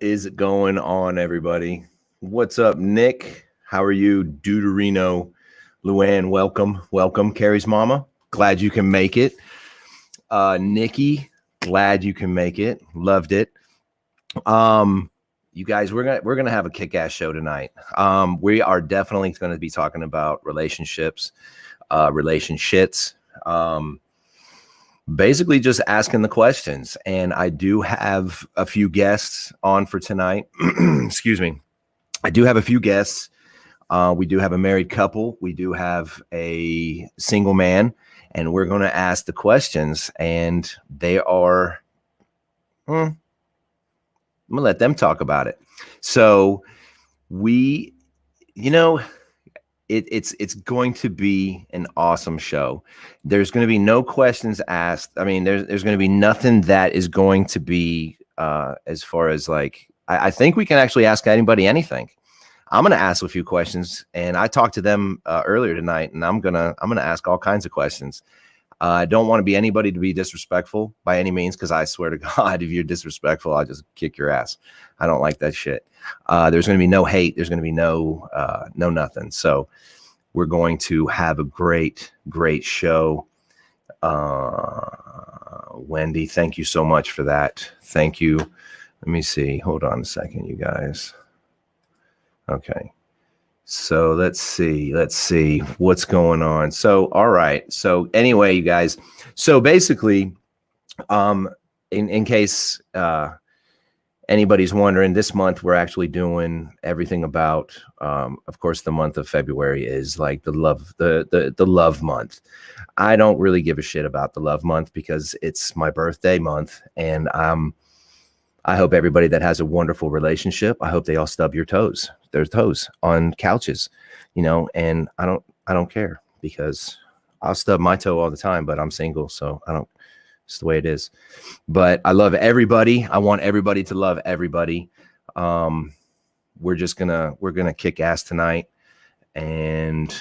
is going on, everybody? What's up, Nick? How are you? Deuterino, Luann, welcome. Carrie's mama, glad you can make it. Nikki, glad you can make it. Loved it. You guys, we're gonna have a kick-ass show tonight. We are definitely going to be talking about relationships, relationships. Basically just asking the questions. And I do have a few guests on for tonight. Excuse me. I do have a few guests. We do have a married couple. We do have a single man, and we're going to ask the questions, and they are, I'm going to let them talk about it. So it's going to be an awesome show. There's going to be no questions asked. I mean, there's going to be nothing that is going to be as far as like, I think we can actually ask anybody anything. I'm going to ask a few questions, and I talked to them earlier tonight, and I'm going to ask all kinds of questions. I don't want to be anybody to be disrespectful by any means, because I swear to God, if you're disrespectful, I'll just kick your ass. I don't like that shit. There's going to be no hate. There's going to be no nothing. So we're going to have a great show. Wendy, thank you so much for that. Thank you. Let me see. Hold on a second, you guys. Okay. So let's see what's going on. So, all right. So anyway, you guys, so basically, in case, anybody's wondering, this month we're actually doing everything about, of course, the month of February is like the love month. I don't really give a shit about the love month because it's my birthday month. And, I hope everybody that has a wonderful relationship, I hope they all stub their toes on couches, and I don't care, because I'll stub my toe all the time, but I'm single. So it's the way it is. But I love everybody. I want everybody to love everybody. We're gonna kick ass tonight, and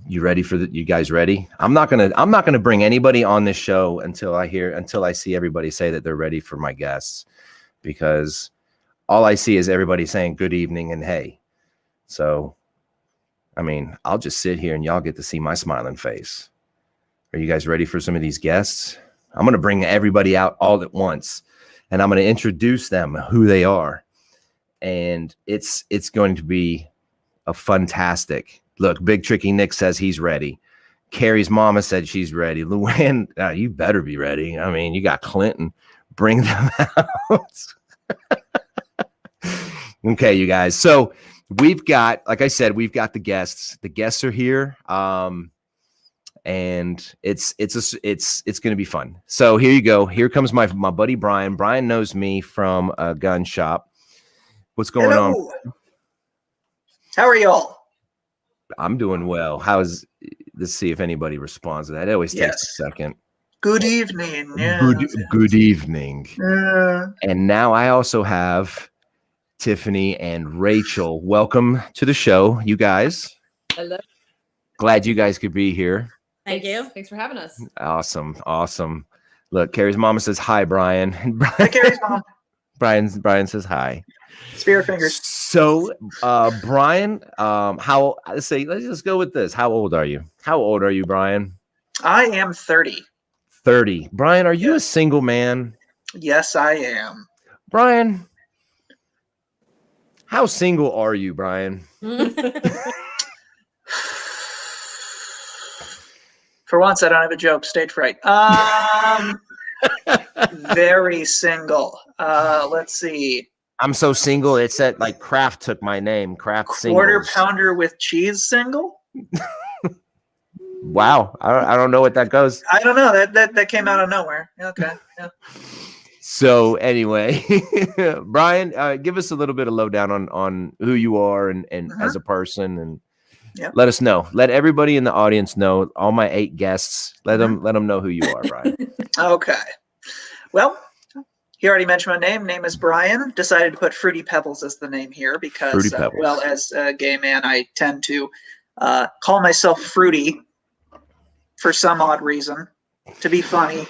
you ready for you guys ready? I'm not gonna bring anybody on this show until I see everybody say that they're ready for my guests, because all I see is everybody saying good evening and hey. So, I mean, I'll just sit here and y'all get to see my smiling face. Are you guys ready for some of these guests? I'm going to bring everybody out all at once, and I'm going to introduce them, who they are. And it's going to be a fantastic look. Big Tricky Nick says he's ready. Carrie's mama said she's ready. Luann, you better be ready. I mean, you got Clinton. Bring them out. Okay, you guys. So we've got, like I said, we've got the guests. The guests are here, and it's going to be fun. So here you go. Here comes my buddy Brian. Brian knows me from a gun shop. What's going on? How are y'all? I'm doing well. Let's see if anybody responds to that. It always takes a second. Good evening. Good evening. And now I also have Tiffany and Rachel. Welcome to the show, you guys. Hello. Glad you guys could be here. Thank you. Thanks for having us. Awesome. Look, Carrie's mama says hi, Brian. Hi, Carrie's mom. Brian says hi. Spirit fingers. So, Brian, let's just go with this. How old are you? How old are you, Brian? I am 30. 30. Brian, are you a single man? Yes, I am. Brian, how single are you, Brian? For once, I don't have a joke. Stage fright. Very single. Let's see. I'm so single. It said like Kraft took my name. Kraft single. Quarter pounder with cheese single. Wow. I don't know what that goes. I don't know. That came out of nowhere. Okay. Yeah. So anyway, Brian, give us a little bit of lowdown on who you are and as a person, and let us know. Let everybody in the audience know. All my 8 guests. Let them know who you are, Brian. Okay. Well, he already mentioned my name. Name is Brian. Decided to put Fruity Pebbles as the name here because, well, as a gay man, I tend to call myself Fruity for some odd reason, to be funny.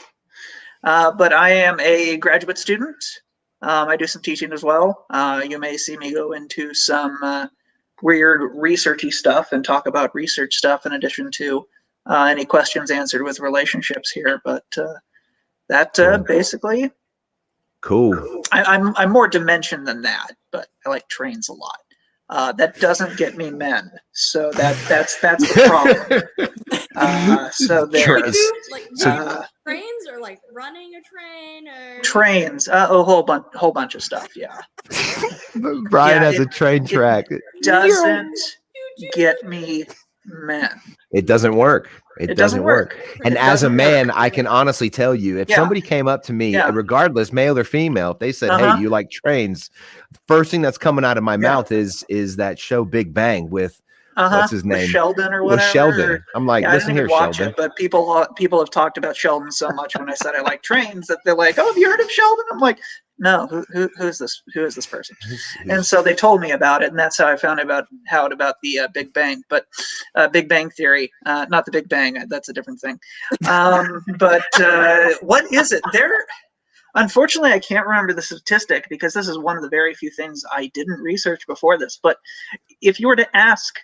But I am a graduate student I do some teaching as well. You may see me go into some weird researchy stuff and talk about research stuff in addition to any questions answered with relationships here. But that basically, cool. I'm more dimension than that, but I like trains a lot. That doesn't get me men, so that's the problem. So there's trains or like running a train or trains, a whole bunch of stuff. Yeah. Brian has a train track. It doesn't get me men. It doesn't work. It doesn't work. And as a man, I can honestly tell you, if somebody came up to me, regardless, male or female, if they said, "Hey, do you like trains?" The first thing that's coming out of my mouth is that show Big Bang with what's his name, Sheldon or whatever. With Sheldon. I'm like, listen here, Sheldon. But people have talked about Sheldon so much when I said I like trains that they're like, "Oh, have you heard of Sheldon?" I'm like, "No, who is this? Who is this person?" And so they told me about it, and that's how I found out about the Big Bang. But Big Bang Theory, not the Big Bang. That's a different thing. But what is it? Unfortunately, I can't remember the statistic because this is one of the very few things I didn't research before this. But if you were to ask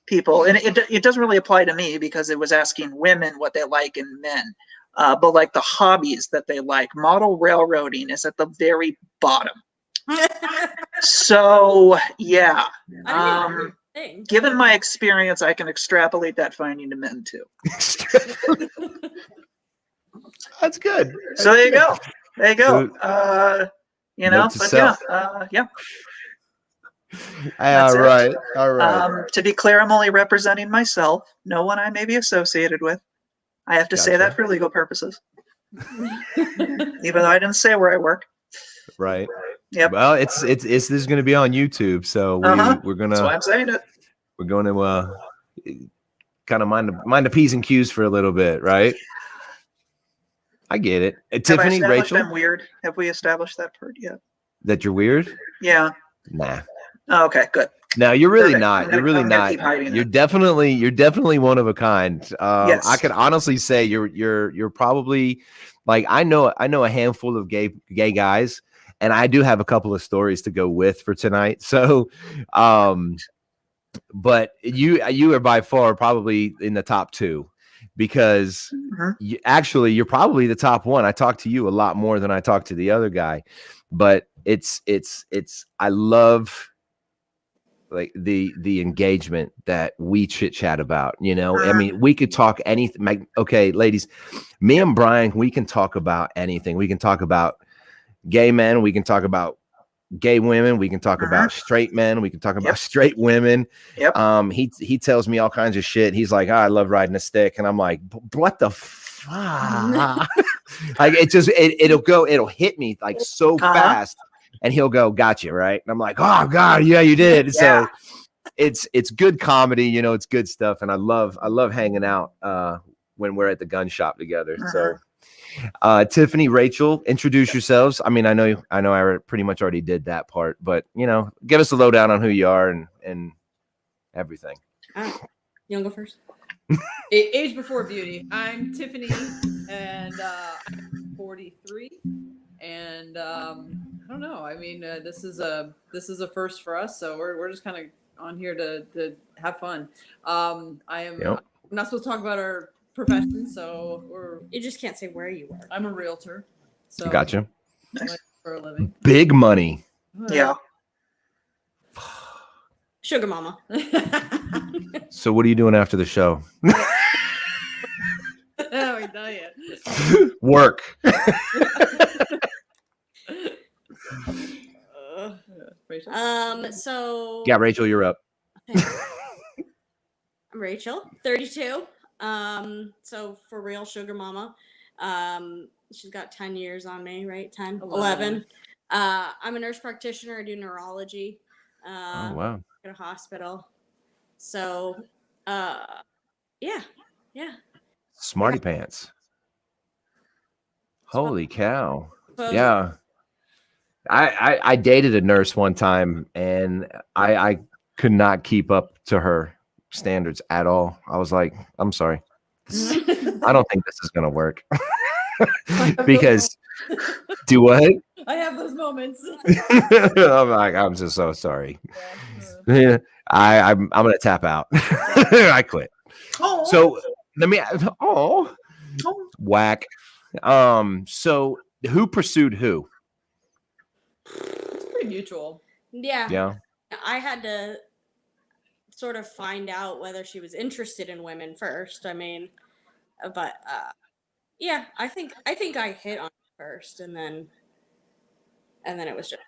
people, and it doesn't really apply to me because it was asking women what they like in men, but like the hobbies that they like, model railroading is at the very bottom. So yeah, given my experience, I can extrapolate that finding to men too. That's good. So there you go. There you go. So, yeah. All right. All right. To be clear, I'm only representing myself. No one I may be associated with. I have to say that for legal purposes. Even though I didn't say where I work. Right. Yep. Well, this is going to be on YouTube, so we're gonna. That's why I'm saying it. We're going to kind of mind the P's and Q's for a little bit, right? I get it. Tiffany, Rachel. I'm weird. Have we established that part yet? That you're weird? Yeah. Nah. Oh, okay, good. No, you're really not. You're really not. You're definitely one of a kind. Yes. I could honestly say you're probably like I know a handful of gay guys, and I do have a couple of stories to go with for tonight. So, but you are by far probably in the top two. Because you're probably the top one. I talk to you a lot more than I talk to the other guy, but it's I love like the engagement that we chit chat about. You know, I mean, we could talk anything. Okay, ladies, me and Brian, we can talk about anything. We can talk about gay men. We can talk about gay women. We can talk about straight men. We can talk about straight women. Yep. He tells me all kinds of shit. He's like, I love riding a stick. And I'm like, what the fuck? Like it'll hit me like so fast. And he'll go, gotcha, right? And I'm like, oh God, yeah, you did. So it's good comedy, you know, it's good stuff. And I love hanging out when we're at the gun shop together. So Tiffany, Rachel, introduce yourselves. I mean, I know I pretty much already did that part, but you know, give us a lowdown on who you are and everything. You wanna go first? Age before beauty. I'm Tiffany, and I'm 43. And I don't know. I mean, this is a first for us, so we're just kind of on here to have fun. I am. I'm not supposed to talk about our profession, so you just can't say where you work. I'm a realtor. So gotcha. For a living. Big money. Yeah. Sugar mama. So what are you doing after the show? Oh, we done yet. Work. Rachel? So yeah, Rachel, you're up. Okay. I'm Rachel, 32. So for real, sugar mama. She's got 10 years on me, right? 10, 11. I'm a nurse practitioner. I do neurology. Oh wow. At a hospital. So, yeah. Smarty pants. Holy cow. So, yeah. I dated a nurse one time and I could not keep up to her standards at all. I was like, I'm sorry. I don't think this is going to work. Because Do what? I have those moments. I'm like, I'm just so sorry. Yeah, I'm gonna tap out. I quit. Oh, So let me. Oh, whack. So who pursued who? It's pretty mutual. Yeah. Yeah. I had to sort of find out whether she was interested in women first. I mean, but yeah, I think I hit on it first, and then it was just.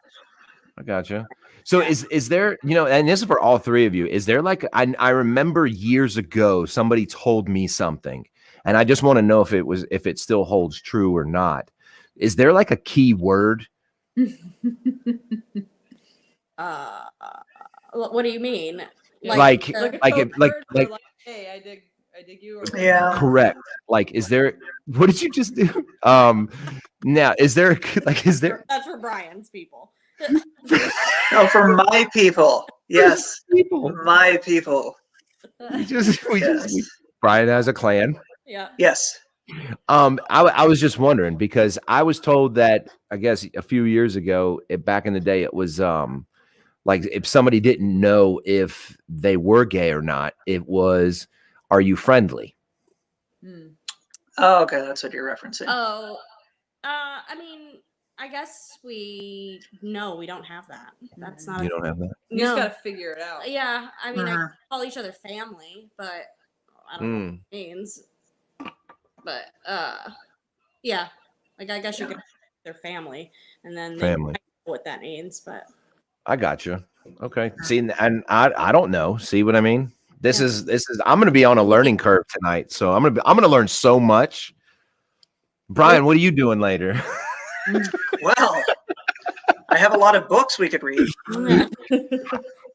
I gotcha. So is there, and this is for all three of you, is there like, I remember years ago, somebody told me something, and I just want to know if it still holds true or not. Is there like a key word? What do you mean? Like hey, I dig you. yeah. Correct. Like, is there? What did you just do? Now, is there? That's for Brian's people. Oh, for my people. Yes, People. my people. Brian has a clan. Yeah. Yes. I was just wondering because I was told that I guess a few years ago, back in the day, it was like if somebody didn't know if they were gay or not, it was, are you friendly? Oh, okay, that's what you're referencing. Oh, I mean, I guess we don't have that. That's not. You don't have that. You just gotta figure it out. Yeah, I mean, I call each other family, but I don't know what it means. But yeah, like I guess you could their family, and then family. What that means, but I got you. Okay. See, and I don't know. See what I mean? This is I'm going to be on a learning curve tonight, so I'm going to learn so much. Brian, what are you doing later? Well, I have a lot of books we could read.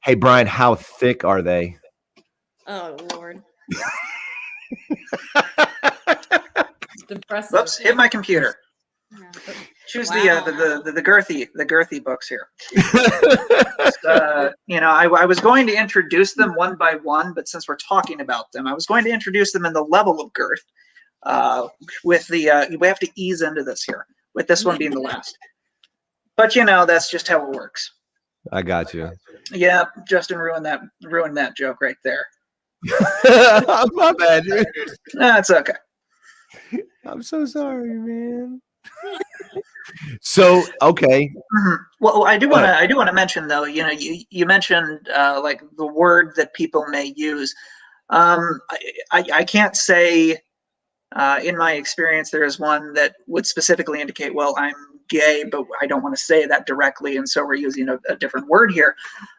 Hey, Brian, how thick are they? Oh Lord. Impressive. Oops, hit my computer. Yeah. Choose the girthy books here. I was going to introduce them one by one, but since we're talking about them, I was going to introduce them in the level of girth. With the we have to ease into this here, with this one being the last. But that's just how it works. I got you. Yeah, Justin ruined that joke right there. My bad, dude. That's okay. I'm so sorry, man. So okay. Mm-hmm. Well, I do want to mention though. You mentioned like the word that people may use. I can't say in my experience there is one that would specifically indicate, well, I'm gay, but I don't want to say that directly, and so we're using a different word here.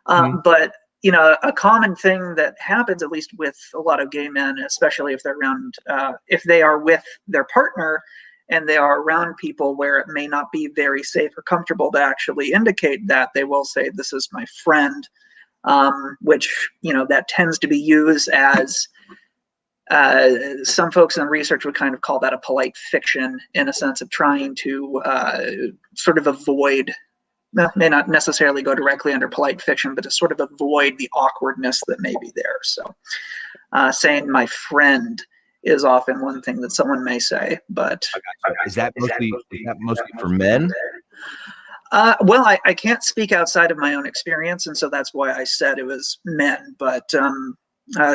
But a common thing that happens, at least with a lot of gay men, especially if they're around, if they are with their partner and they are around people where it may not be very safe or comfortable to actually indicate that, they will say, this is my friend, which, that tends to be used as, some folks in research would kind of call that a polite fiction, in a sense of trying to sort of avoid, may not necessarily go directly under polite fiction, but to sort of avoid the awkwardness that may be there. So saying my friend is often one thing that someone may say, but is that mostly for men? Well, I can't speak outside of my own experience, and so that's why I said it was men. But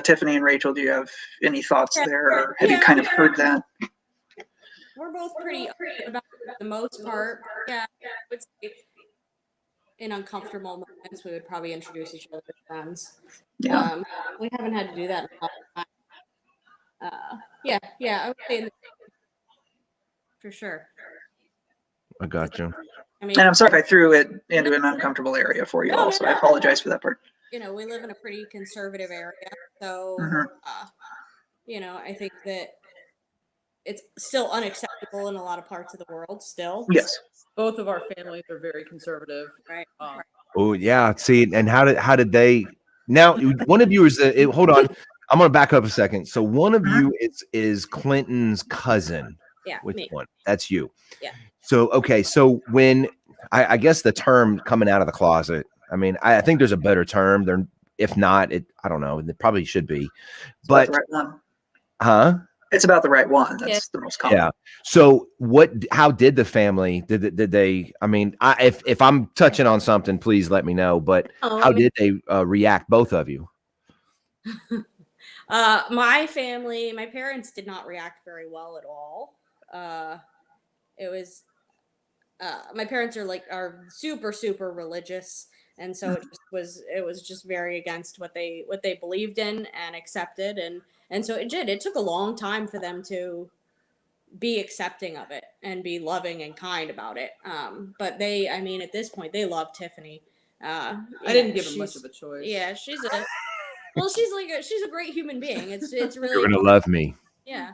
Tiffany and Rachel, do you have any thoughts there, or have you kind of heard that? We're both pretty about the most part. Yeah, I would say in uncomfortable moments, we would probably introduce each other as friends. Yeah. We haven't had to do that in a long time. Yeah, I would say for sure. I got you. I mean, and I'm sorry if I threw it into an uncomfortable area for you all, so I apologize for that part. We live in a pretty conservative area, so I think that it's still unacceptable in a lot of parts of the world still. Yes. Both of our families are very conservative. Right. Oh yeah. See, and how did they? Now, one of you is hold on. I'm gonna back up a second. So one of you is Clinton's cousin. Yeah. Which me. one? That's you. Yeah. So okay. So when I guess the term coming out of the closet. I mean, I think there's a better term. There, if not, I don't know. It probably should be. But right one. Huh? It's about the right one. That's the most common. Yeah. So how did the family, did they, I mean, if I'm touching on something, please let me know, but how did they react, both of you? My family, my parents did not react very well at all. It was, my parents are super religious. And so it was just very against what they believed in and accepted. And so it took a long time for them to be accepting of it and be loving and kind about it. But I mean, at this point they love Tiffany. I didn't give them much of a choice. Yeah. She's a great human being. It's really, You're going to love me. Yeah.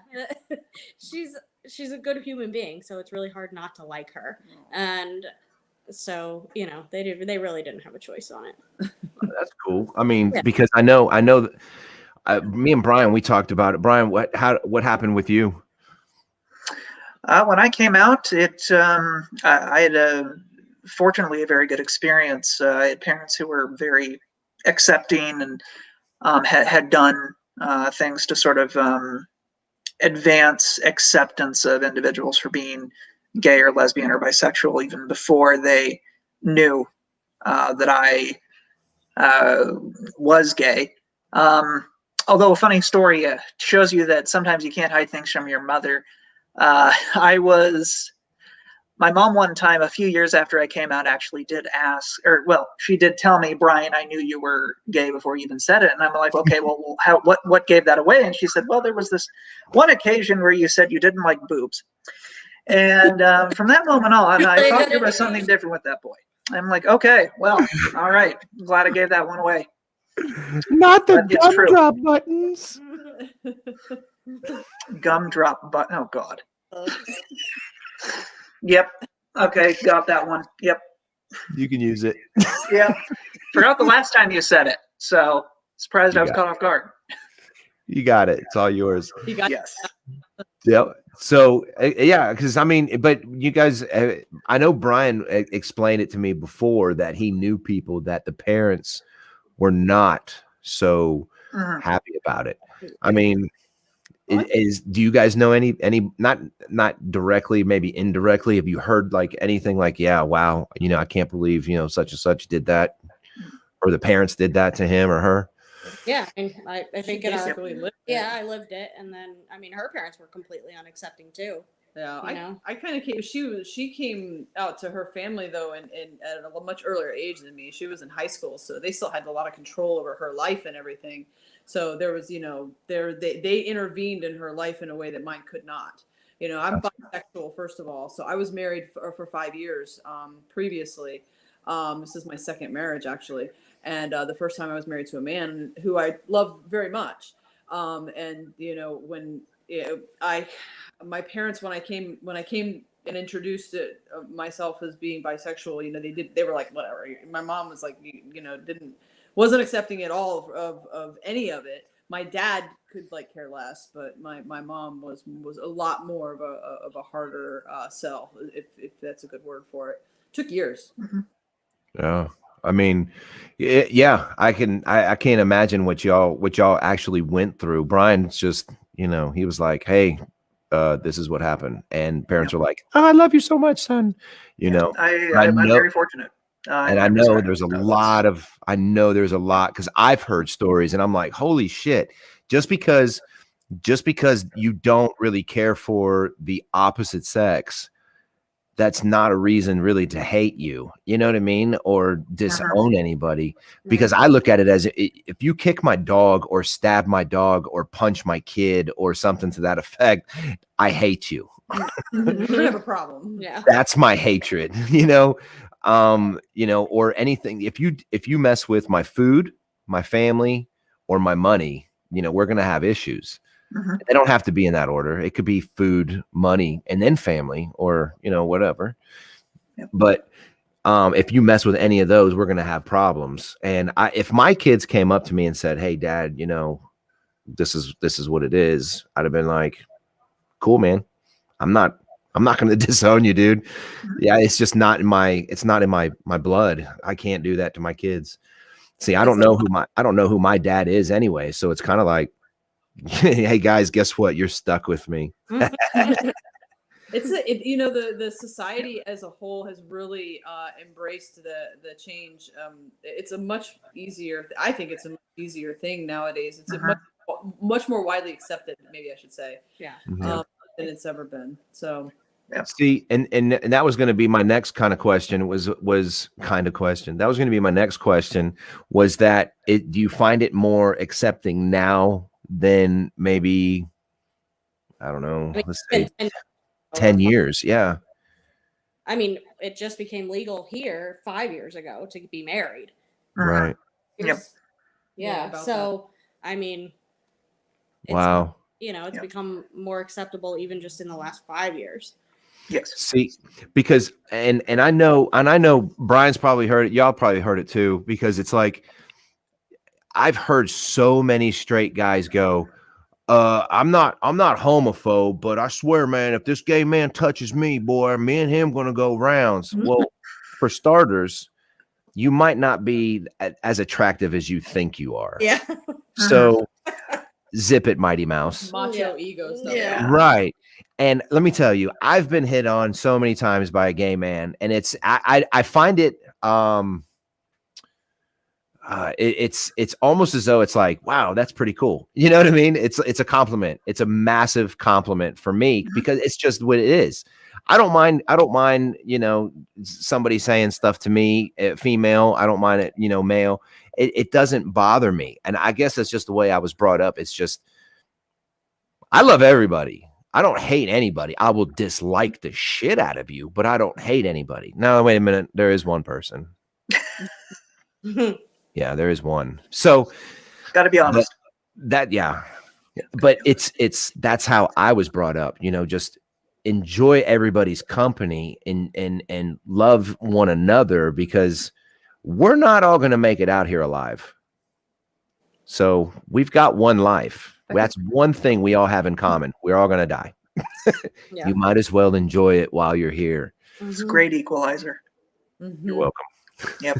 she's a good human being. So it's really hard not to like her. And so, they really didn't have a choice on it. That's cool. I mean, because I know me and Brian, we talked about it. Brian, what happened with you? When I came out, I had fortunately a very good experience. I had parents who were very accepting and had done things to sort of advance acceptance of individuals for being gay or lesbian or bisexual even before they knew that I was gay. Although a funny story shows you that sometimes you can't hide things from your mother. My mom one time, a few years after I came out, actually did ask, she did tell me, Brian, I knew you were gay before you even said it. And I'm like, okay, well, what gave that away? And she said, well, there was this one occasion where you said you didn't like boobs. And from that moment on, I thought there was something different with that boy. I'm like, okay, well, all right. I'm glad I gave that one away. Not the gumdrop buttons. Gumdrop button. Oh, God. Yep. Okay, got that one. Yep. You can use it. Yeah. Forgot the last time you said it, so surprised I was caught off guard. You got it. It's all yours. Yes. Yeah. So because I mean, but you guys, I know Brian explained it to me before that he knew people that the parents were not so happy about it. I mean, do you guys know any not directly, maybe indirectly, have you heard like anything like, yeah, wow, I can't believe such and such did that, or the parents did that to him or her? Yeah, I think I lived it, and then I mean her parents were completely unaccepting too. Yeah, I kind of came. She came out to her family though, and at a much earlier age than me. She was in high school, so they still had a lot of control over her life and everything. So there was, they intervened in her life in a way that mine could not. I'm bisexual, first of all. So I was married for 5 years previously. This is my second marriage, actually. And the first time I was married to a man who I love very much. And, when my parents, when I came and introduced myself as being bisexual, they were like, whatever. My mom was like, wasn't accepting at all of any of it. My dad could care less, but my mom was a lot more of a harder sell, if that's a good word for it. Took years. Mm-hmm. Yeah, I mean, yeah, I can't imagine what y'all actually went through. Brian's just he was like, hey, this is what happened, and parents are like, oh, I love you so much, son. I'm very fortunate. And I know there's a lot because I've heard stories and I'm like, holy shit, just because you don't really care for the opposite sex, that's not a reason really to hate you. You know what I mean? Or disown anybody, because I look at it as if you kick my dog or stab my dog or punch my kid or something to that effect, I hate you. We have a problem. Yeah. That's my hatred, or anything. If you mess with my food, my family, or my money, we're going to have issues. Mm-hmm. They don't have to be in that order. It could be food, money, and then family, or, whatever. Yep. But if you mess with any of those, we're going to have problems. And if my kids came up to me and said, hey, Dad, this is what it is, I'd have been like, cool, man. I'm not going to disown you, dude. Yeah. It's just not in my blood. I can't do that to my kids. See, I don't know who my dad is anyway. So it's kind of like, Hey guys, guess what? You're stuck with me. The society as a whole has really embraced the change. It's a much easier. I think it's a much easier thing nowadays. It's a much more widely accepted. Maybe I should say. Yeah. Than it's ever been. So. Yeah. See, and that was going to be my next kind of question. That was going to be my next question. Was that it? Do you find it more accepting now than maybe, I don't know, let's say 10 years? Yeah. I mean, it just became legal here 5 years ago to be married. Right. Yep. Yeah. So, I mean, wow. It's become more acceptable even just in the last 5 years. Yes. See, because and I know Brian's probably heard it. Y'all probably heard it too, because it's like I've heard so many straight guys go, I'm not homophobe, but I swear, man, if this gay man touches me, boy, me and him gonna go rounds. Mm-hmm. Well, for starters, you might not be as attractive as you think you are. Yeah. So zip it, Mighty Mouse. Macho ego stuff. Yeah. Right. And let me tell you, I've been hit on so many times by a gay man, and I find it it's almost as though it's like, wow, that's pretty cool. You know what I mean? It's a compliment. It's a massive compliment for me because it's just what it is. I don't mind, somebody saying stuff to me, female. I don't mind it, male. It doesn't bother me. And I guess that's just the way I was brought up. It's just, I love everybody. I don't hate anybody. I will dislike the shit out of you, but I don't hate anybody. No, wait a minute. There is one person. Yeah, there is one. So got to be honest. Yeah. But that's how I was brought up, just enjoy everybody's company and love one another, because we're not all going to make it out here alive. So we've got one life. That's one thing we all have in common. We're all going to die. Yeah. You might as well enjoy it while you're here. It's a great equalizer. You're welcome. Yep.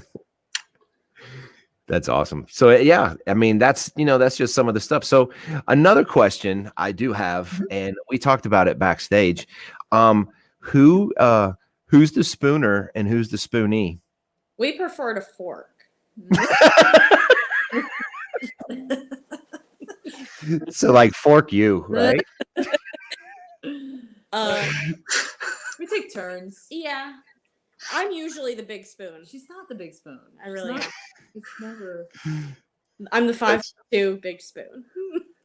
That's awesome. So yeah, I mean, that's just some of the stuff. So another question I do have, and we talked about it backstage. Who's the spooner and who's the spoonee? We prefer to fork. So like fork you, right? We take turns. Yeah. I'm usually the big spoon. She's not the big spoon. I really am. It's never. I'm the 5'2" big spoon.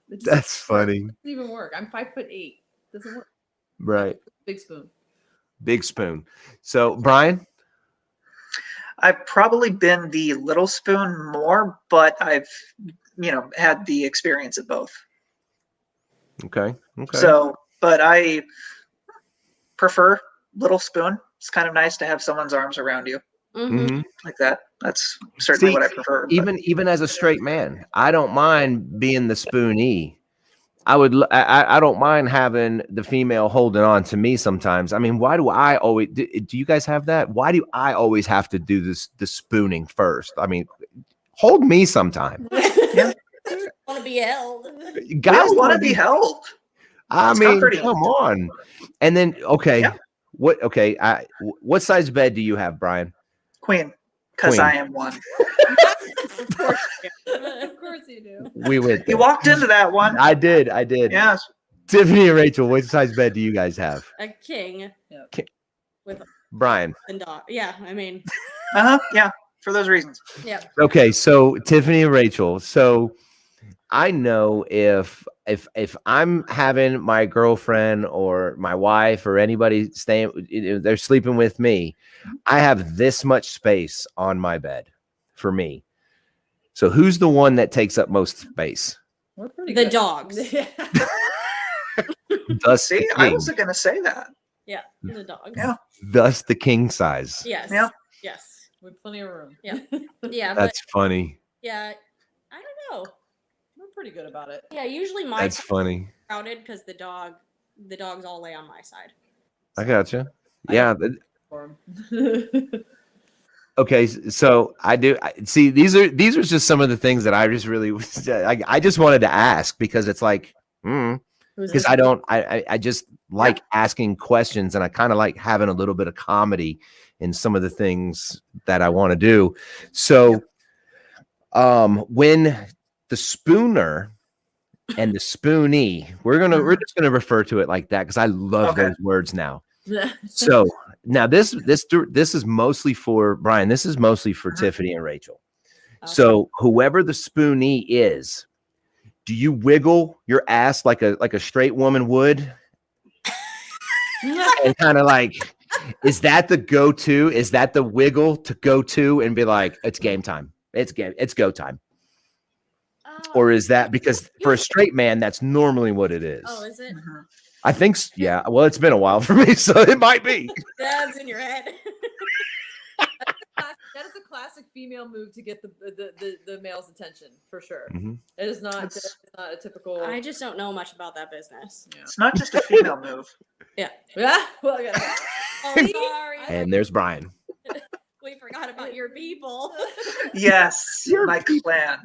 That's funny. Doesn't even work. I'm 5'8". Doesn't work. Right. Big spoon. Big spoon. So Brian? I've probably been the little spoon more, but I've, had the experience of both. Okay. So, but I prefer little spoon. It's kind of nice to have someone's arms around you like that. That's certainly what I prefer. Even as a straight man, I don't mind being the spoonee. I don't mind having the female holding on to me sometimes. I mean, why do I always? Do you guys have that? Why do I always have to do the spooning first? I mean, hold me sometime. Yeah. Want to be held? Guys want to be held. I mean, come on. And then what size bed do you have, Brian? Queen, because I am one. Of course you do. We went. You walked into that one. I did. Yes. Tiffany and Rachel, what size bed do you guys have? A king. With Brian. and dog. Yeah, I mean. Yeah, for those reasons. Yeah. Okay, so Tiffany and Rachel. So I know if I'm having my girlfriend or my wife or anybody staying, they're sleeping with me, I have this much space on my bed for me. So who's the one that takes up most space? We're pretty the good. dogs. Thus See, I wasn't going to say that. Yeah, the dogs. Yeah. Thus the king size. Yes. Yeah. Yes. With plenty of room. Yeah. Yeah. That's funny. Yeah. I don't know. We're pretty good about it. Yeah. Usually my That's funny. crowded because the dogs all lay on my side. I gotcha. Yeah. Okay, so I do see these are just some of the things that I just really I just wanted to ask because it's like because I just like asking questions and I kind of like having a little bit of comedy in some of the things that I want to do. So when the spooner and the spoonee, we're just gonna refer to it like that because I love those words now. So now this is mostly for Brian. This is mostly for Tiffany and Rachel. So whoever the spoonee is, do you wiggle your ass like a straight woman would? And kind of like, is that the go-to? Is that the wiggle to go to and be like, it's game time? It's go time. Or is that because for a straight man, that's normally what it is? Oh, is it? I think, yeah. Well, it's been a while for me, so it might be. That's in your head. That is a classic female move to get the male's attention for sure. It is not. It's not a typical. I just don't know much about that business. Yeah. It's not just a female move. Yeah. Well, sorry. And there's Brian. We forgot about your people. Yes, my clan.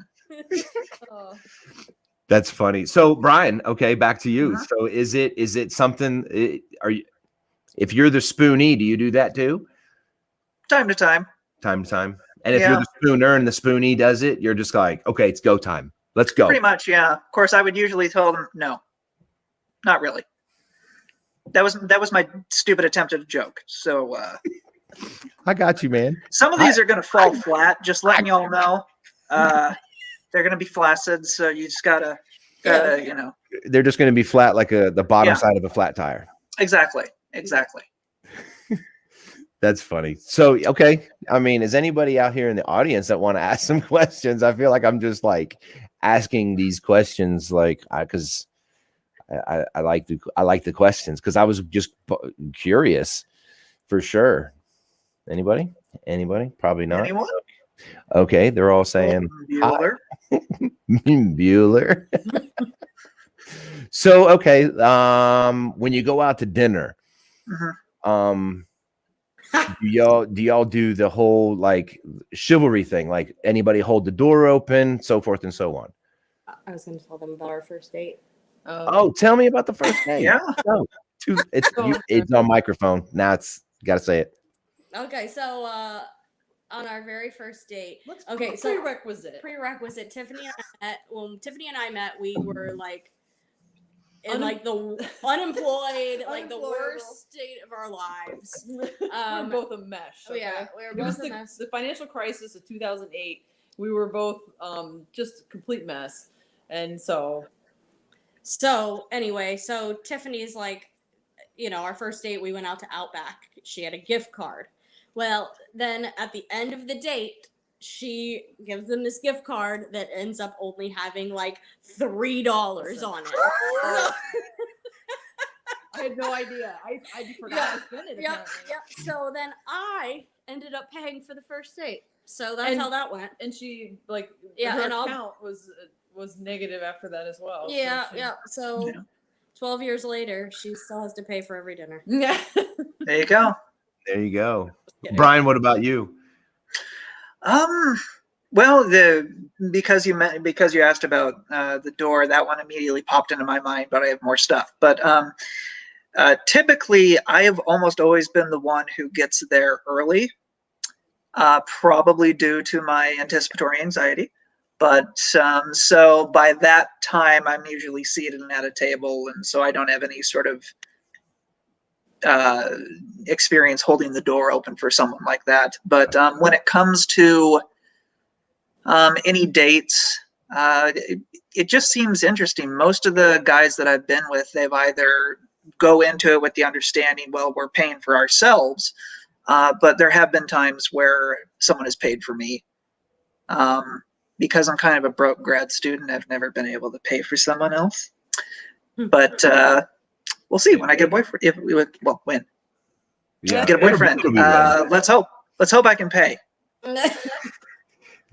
That's funny. So Brian, okay, back to you. So is it something? If you're the spoonee, do you do that too? Time to time. And if you're the spooner and the spoonee does it, you're just like, okay, it's go time. Let's go. Pretty much, yeah. Of course, I would usually tell them, no, not really. That was my stupid attempt at a joke. So I got you, man. Some of these are going to fall flat. Just letting y'all know. They're going to be flaccid, so you just gotta you know. They're just going to be flat like the bottom side of a flat tire. Exactly. That's funny. So, okay. I mean, is anybody out here in the audience that want to ask some questions? I feel like I'm just like asking these questions, like, because I like the questions because I was just curious for sure. Anybody? Probably not. Anyone? Okay. They're all saying Bueller. Bueller. So, okay. When you go out to dinner, do y'all do the whole like chivalry thing? Like anybody hold the door open, so forth and so on? I was going to tell them about our first date. Oh, tell me about the first date. Yeah. No, it's on microphone. Now it's got to say it. Okay, so on our very first date. Prerequisite. Tiffany and I met. When Tiffany and I met, we were like in like the unemployed, like the worst state of our lives. We're both a mesh. Okay? Yeah, we were both a mess. The financial crisis of 2008. We were both just a complete mess, and so anyway, so Tiffany's like, our first date, we went out to Outback. She had a gift card. Well, then at the end of the date, she gives them this gift card that ends up only having like $3 on it. I had no idea. I forgot to spend it. Yep. So then I ended up paying for the first date. So that's how that went. And she her and account was negative after that as well. Yeah. So 12 years later, she still has to pay for every dinner. Yeah. There you go. Brian, what about you? Well, because you asked about the door, that one immediately popped into my mind, but I have more stuff. But typically, I have almost always been the one who gets there early, probably due to my anticipatory anxiety. But so by that time, I'm usually seated at a table, and so I don't have any sort of experience holding the door open for someone like that. But when it comes to any dates, it just seems interesting. Most of the guys that I've been with, they've either go into it with the understanding, well, we're paying for ourselves, but there have been times where someone has paid for me. Because I'm kind of a broke grad student, I've never been able to pay for someone else. But we'll see when I get a boyfriend. When get a boyfriend, let's hope I can pay.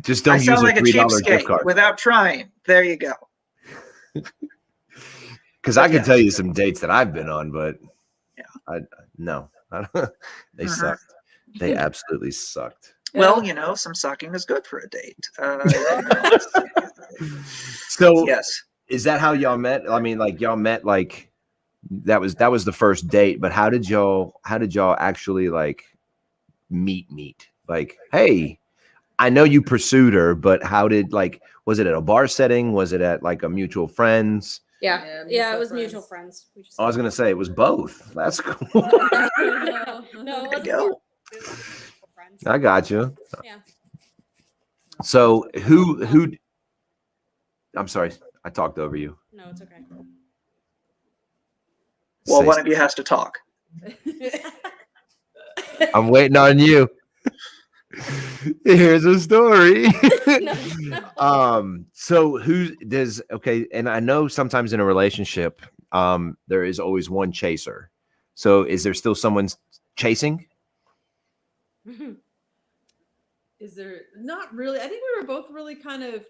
Just don't use a like $3 gift card without trying. There you go. Because I can tell you some dates that I've been on, but they sucked. They absolutely sucked. Well, some sucking is good for a date. So yes. is that how y'all met? I mean, like y'all met like that was the first date, but how did y'all actually like meet? Like, hey, I know you pursued her, but how did was it at a bar setting? Was it at like a mutual friends? Yeah, it was mutual friends. I was gonna say it was both. That's cool. No, it wasn't. Go. It was mutual friends. I got you. Yeah. So who? I'm sorry, I talked over you. No, it's okay. Well, Say one of you has to talk. I'm waiting on you. Here's a story. So who does and I know sometimes in a relationship, there is always one chaser. So is there still someone chasing? Is there not really? I think we were both really kind of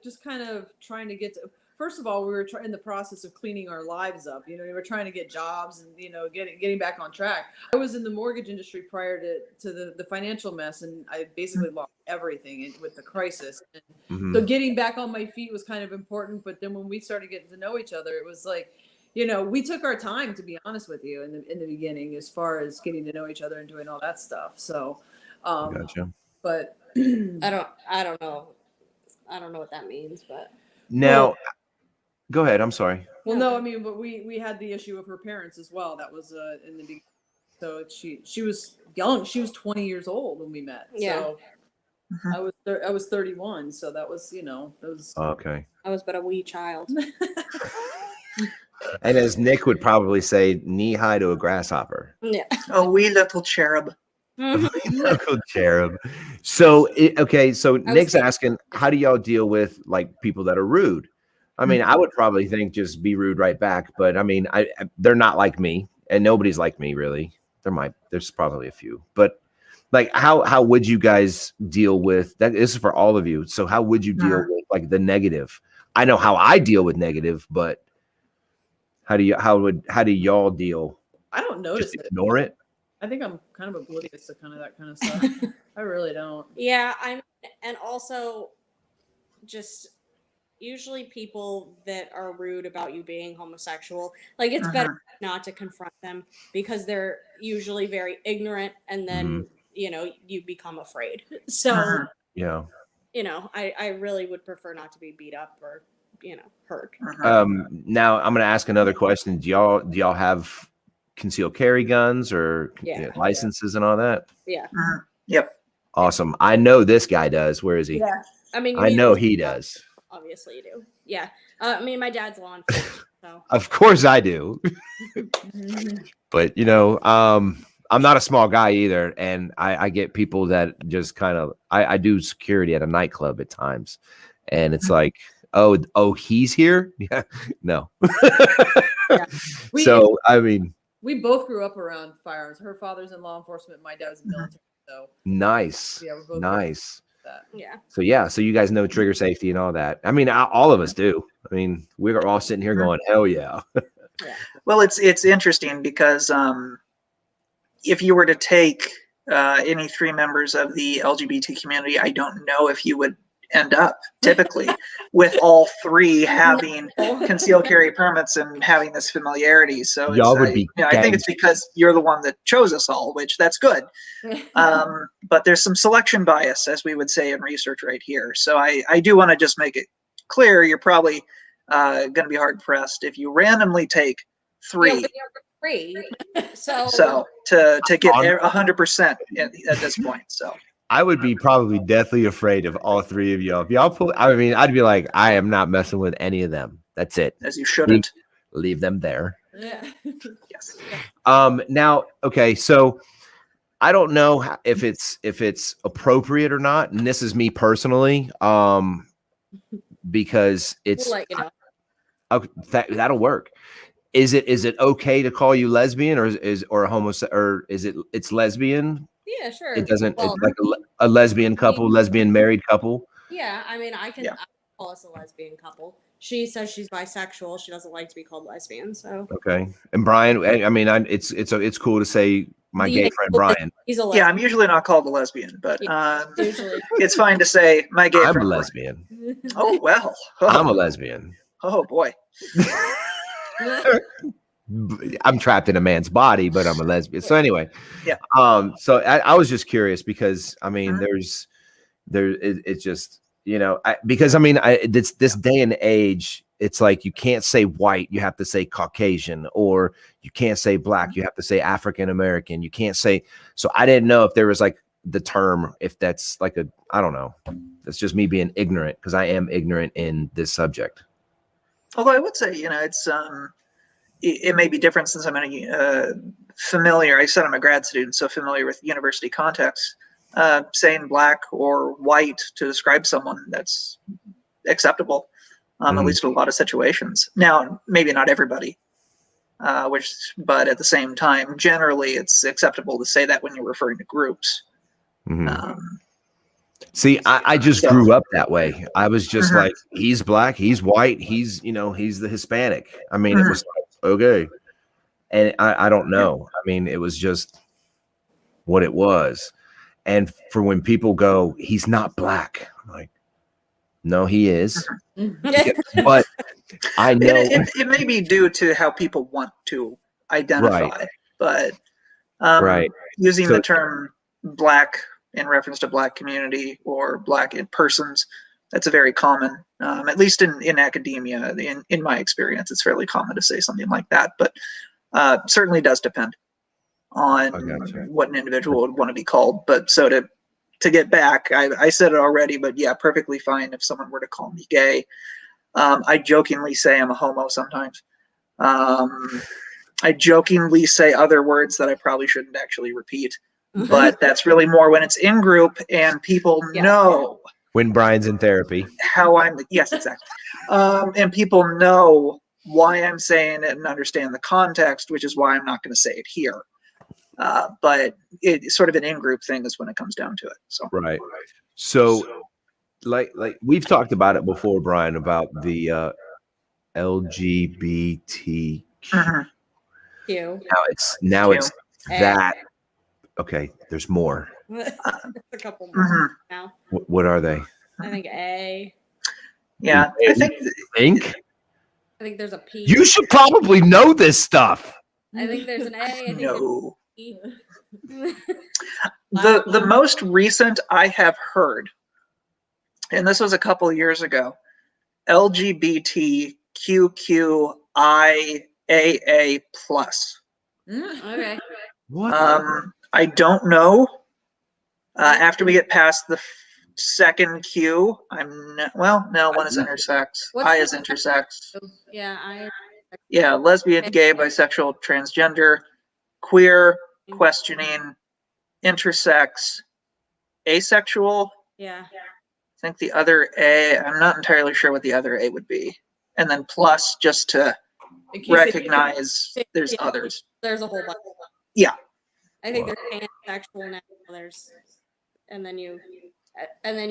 trying to get to. First of all, we were in the process of cleaning our lives up. We were trying to get jobs and getting back on track. I was in the mortgage industry prior to the financial mess, and I basically lost everything with the crisis. And so getting back on my feet was kind of important. But then when we started getting to know each other, it was like, we took our time, to be honest with you, in the beginning, as far as getting to know each other and doing all that stuff. So, Gotcha. But I don't know. I don't know what that means, but now go ahead. I'm sorry. Well, no, I mean, but we had the issue of her parents as well. That was in the beginning. So she was young. She was 20 years old when we met. Yeah. So I was 31. So that was Okay. I was but a wee child. And as Nick would probably say, knee high to a grasshopper. Yeah. A wee little cherub. Little cherub. So so Nick's asking, how do y'all deal with like people that are rude? I mean, I would probably think just be rude right back, but I mean, they're not like me, and nobody's like me really. There's probably a few, but like how would you guys deal with that? This is for all of you. So how would you deal with like the negative? I know how I deal with negative, but how do y'all deal? I don't notice Just ignore it. I think I'm kind of oblivious to kind of that kind of stuff. I really don't. Yeah, and also just usually people that are rude about you being homosexual, like it's better not to confront them because they're usually very ignorant, and then you become afraid. So yeah, I really would prefer not to be beat up or hurt. Now I'm going to ask another question. Do y'all have concealed carry guns or licenses and all that? Yeah. Yep. Awesome. I know this guy does. Where is he? Yeah. I mean, I know he does. Obviously you do. Yeah. I mean, my dad's law enforcement, so. Of course I do. But I'm not a small guy either, and I get people that just kind of I do security at a nightclub at times, and it's like, oh, he's here? Yeah, no. So I mean, we both grew up around firearms. Her father's in law enforcement. My dad was in the military. So nice. Yeah, we're both nice. That. Yeah. So you guys know trigger safety and all that. I mean, all of us do. I mean, we're all sitting here going, hell yeah. Well, it's interesting because if you were to take any three members of the LGBT community, I don't know if you would end up typically with all three having concealed carry permits and having this familiarity. So y'all would be I think it's because you're the one that chose us all, which that's good. But there's some selection bias, as we would say in research right here. So I do want to just make it clear, you're probably going to be hard pressed if you randomly take three. So to get 100% at this point. So I would be probably deathly afraid of all three of y'all. If y'all pull, I mean, I'd be like, I am not messing with any of them. That's it. As you shouldn't. Leave them there. Yeah. Yes. Now, okay, so I don't know if it's appropriate or not, and this is me personally, because it's we'll let you know. Okay, that'll work. Is it okay to call you lesbian or it's lesbian? Yeah, sure. It doesn't. It's like a lesbian couple, lesbian married couple. Yeah, I mean, I can call us a lesbian couple. She says she's bisexual. She doesn't like to be called lesbian. So okay. And Brian, I mean, it's cool to say my gay friend Brian. He's a Yeah, lesbian. I'm usually not called a lesbian, but Usually. it's fine to say my gay I'm a friend. lesbian. Oh, well. I'm a lesbian. Oh, boy. I'm trapped in a man's body, but I'm a lesbian. So anyway, Yeah. So I was just curious because I mean, Mhm. it's just, you know, because I mean, this day and age, it's like you can't say white, you have to say Caucasian, or you can't say black, you have to say African American. You can't say. So I didn't know if there was like the term, if that's like I don't know. That's just me being ignorant because I am ignorant in this subject. Although I would say, it's it may be different since I'm familiar. I said I'm a grad student, so familiar with university context. Saying black or white to describe someone, that's acceptable, at least in a lot of situations. Now, maybe not everybody, but at the same time, generally, it's acceptable to say that when you're referring to groups. See, I just grew up that way. I was just Mhm. like, he's black, he's white, he's the Hispanic. I mean, it was like, okay. And I don't know. I mean, it was just what it was. And for when people go, he's not black, I'm like, no, he is. But I know. It may be due to how people want to identify, Right. but Right. using So- the term black in reference to black community or black persons, that's a very common, at least in academia, in my experience, it's fairly common to say something like that, but certainly does depend on what an individual would want to be called. But so to get back, I said it already, but yeah, perfectly fine if someone were to call me gay. I jokingly say I'm a homo sometimes. I jokingly say other words that I probably shouldn't actually repeat, but that's really more when it's in group and people know when Brian's in therapy how I'm. Yes, exactly. And people know why I'm saying it and understand the context, which is why I'm not going to say it here. But it's sort of an in-group thing is when it comes down to it. So right. So like we've talked about it before, Brian, about the LGBTQ. Now it's that. Okay, there's more. A couple more now. What are they? I think A. Yeah, I think there's a P. You should probably know this stuff. I think there's an A. I think no. E. The most recent I have heard, and this was a couple of years ago, LGBTQQIAA+. Okay. What? I don't know. After we get past the second Q, one is intersex. I is intersex. Yeah, I. Yeah, lesbian, gay, bisexual, transgender, queer, questioning, intersex, asexual. Yeah. I think the other A, I'm not entirely sure what the other A would be. And then plus, just to recognize there's others. There's a whole bunch. Yeah. I think there's pansexual now. And then you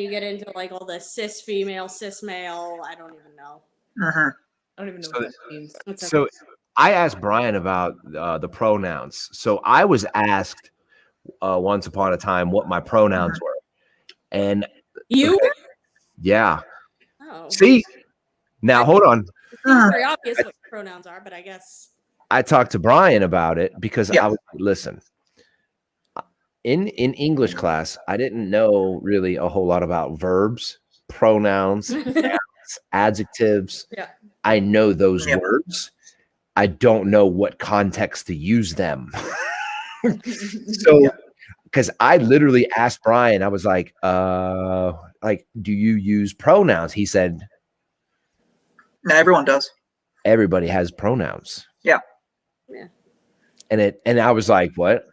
get into like all the cis female, cis male. I don't even know. Mm-hmm. I don't even know what that means. So I asked Brian about the pronouns. So I was asked once upon a time what my pronouns were, and you were? Yeah. Oh. See, now hold on. It's not very obvious what pronouns are, but I guess I talked to Brian about it because I was listen. In English class, I didn't know really a whole lot about verbs, pronouns, nouns, adjectives. Yeah. I know those words. I don't know what context to use them. So, because I literally asked Brian, I was like, do you use pronouns? He said, no, everyone does. Everybody has pronouns. Yeah. Yeah. And I was like, what?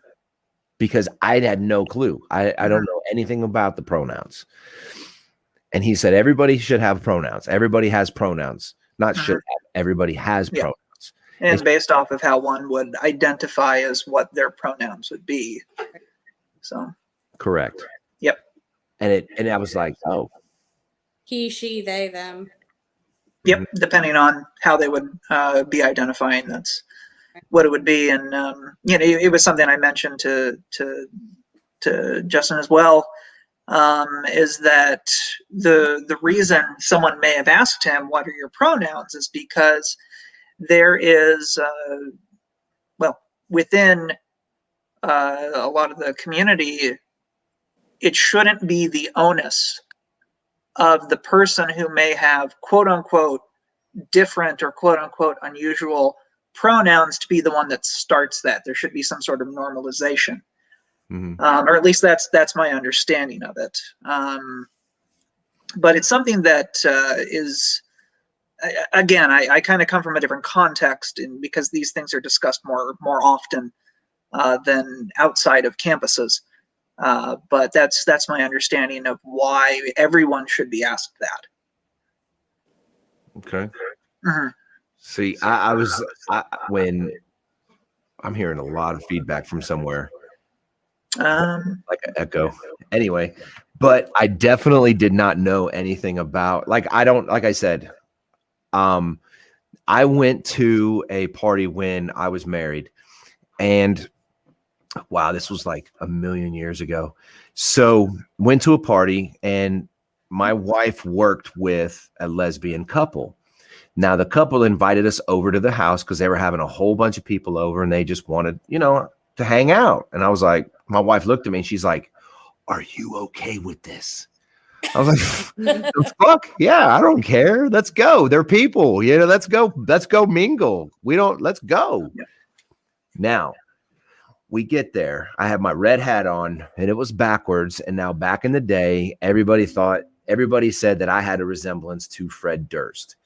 Because I had no clue. I don't know anything about the pronouns. And he said, everybody should have pronouns. Everybody has pronouns. Not should have. Everybody has pronouns. And based off of how one would identify as what their pronouns would be. So. Correct. Yep. And I was like, oh. He, she, they, them. Yep. Depending on how they would be identifying, that's what it would be. And, it was something I mentioned to to Justin as well, is that the reason someone may have asked him, what are your pronouns, is because there is, within a lot of the community, it shouldn't be the onus of the person who may have quote unquote different or quote unquote unusual pronouns to be the one that starts that. There should be some sort of normalization. Or at least that's my understanding of it. But it's something that is, again, I kind of come from a different context, because these things are discussed more often than outside of campuses. But that's my understanding of why everyone should be asked that. Okay. See, I was when I'm hearing a lot of feedback from somewhere. Like an echo. Anyway, but I definitely did not know anything about, like I said, I went to a party when I was married, and wow, this was like a million years ago. So went to a party, and my wife worked with a lesbian couple. Now the couple invited us over to the house because they were having a whole bunch of people over, and they just wanted, to hang out. And I was like, my wife looked at me and she's like, "Are you okay with this?" I was like, "Fuck yeah, I don't care. Let's go. They're people, let's go mingle. Let's go." Yeah. Now we get there. I have my red hat on, and it was backwards. And now, back in the day, everybody said that I had a resemblance to Fred Durst.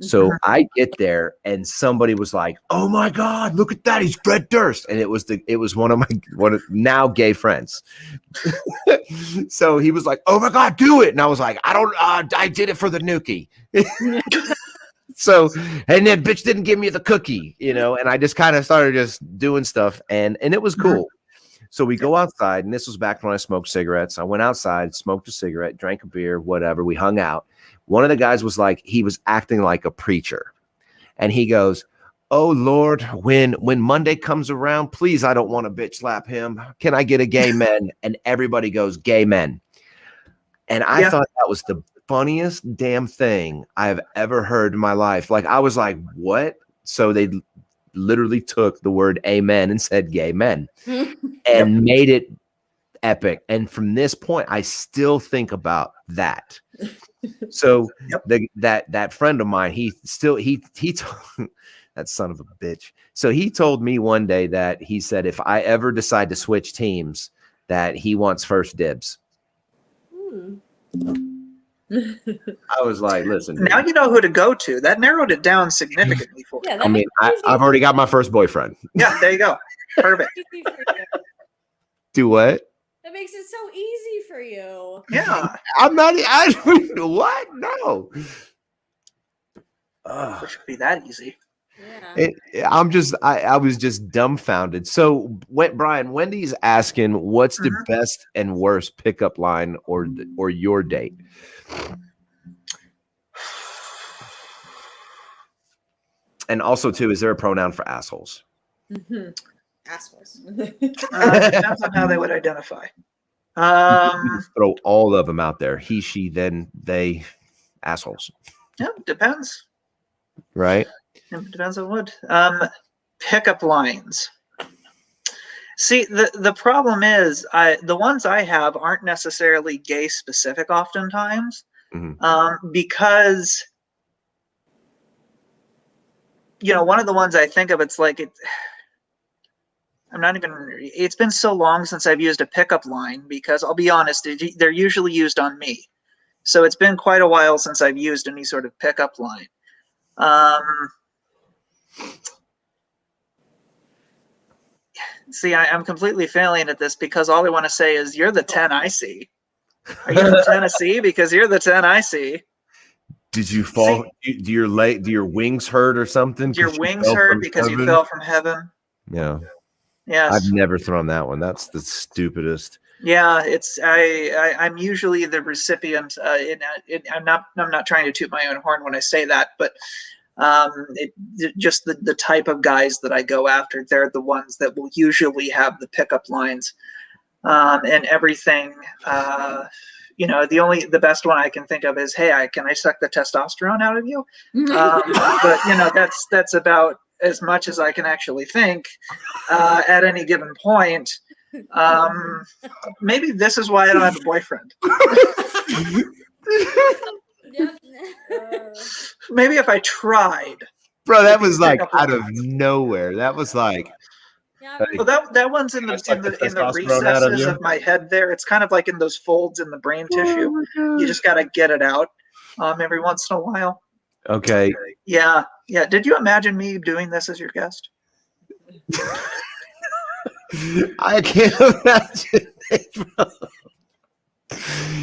So I get there, and somebody was like, "Oh my God, look at that! He's Fred Durst," and it was one of my now gay friends. So he was like, "Oh my God, do it!" And I was like, I did it for the nookie." So, and then bitch didn't give me the cookie, and I just kind of started just doing stuff, and it was cool. So we go outside, and this was back when I smoked cigarettes. I went outside, smoked a cigarette, drank a beer, whatever. We hung out. One of the guys was like, he was acting like a preacher, and he goes, "Oh Lord, when Monday comes around, please, I don't want to bitch slap him. Can I get a gay men?" And everybody goes, "Gay men." And I thought that was the funniest damn thing I've ever heard in my life. Like, I was like, what? So they literally took the word amen and said gay men and made it epic. And from this point, I still think about that. So that friend of mine, he told that son of a bitch. So he told me one day that he said, if I ever decide to switch teams, that he wants first dibs. I was like, listen, dude, now you know who to go to. That narrowed it down significantly for you. Yeah, I mean, I've already got my first boyfriend. Yeah, there you go. Perfect. Do what? That makes it so easy for you. Yeah. I'm not. What? No. It should be that easy. Yeah. I was just dumbfounded. So, Brian, Wendy's asking, what's the best and worst pickup line or your date? And also, too, is there a pronoun for assholes? Assholes. Depends on how they would identify. Throw all of them out there. He, she, then they, assholes. Yeah, depends. Right? It depends on what. Pickup lines. See, the problem is, the ones I have aren't necessarily gay specific oftentimes, because one of the ones I think of, it's like it's been so long since I've used a pickup line, because I'll be honest, they're usually used on me. So it's been quite a while since I've used any sort of pickup line. See, I'm completely failing at this, because all I want to say is, "You're the 10 I see." Are you from Tennessee? Because you're the 10 I see. Did you fall? Do your wings hurt or something? Do your wings hurt because you fell from heaven? Yeah. Yes. I've never thrown that one. That's the stupidest. Yeah, I'm usually the recipient. I'm not trying to toot my own horn when I say that, but just the type of guys that I go after, they're the ones that will usually have the pickup lines. and everything. The best one I can think of is, hey, can I suck the testosterone out of you? But that's about as much as I can actually think at any given point. Maybe this is why I don't have a boyfriend. Maybe if I tried. Bro, that was like out of nowhere. That was like. Yeah, Well, that one's in the recesses of my head there. It's kind of like in those folds in the brain tissue. You just got to get it out every once in a while. Okay. Yeah. Did you imagine me doing this as your guest? I can't imagine it, bro.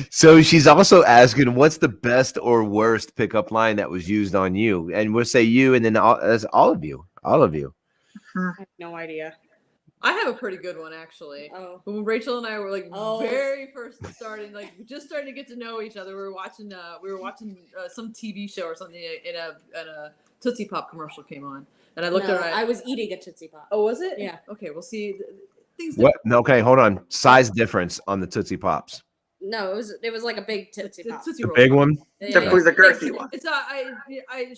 So she's also asking, what's the best or worst pickup line that was used on you? And we'll say you, and then all of you. I have no idea. I have a pretty good one, actually. Oh. When Rachel and I were very first starting, just starting to get to know each other, we were watching some TV show or something, and a Tootsie Pop commercial came on, and I looked at her. I was eating a Tootsie Pop. Oh, was it? Yeah. Okay, we'll see. Things. What? No, okay, hold on. Size difference on the Tootsie Pops. No, it was like a big Tootsie Pop. The big one. The girthy one. It's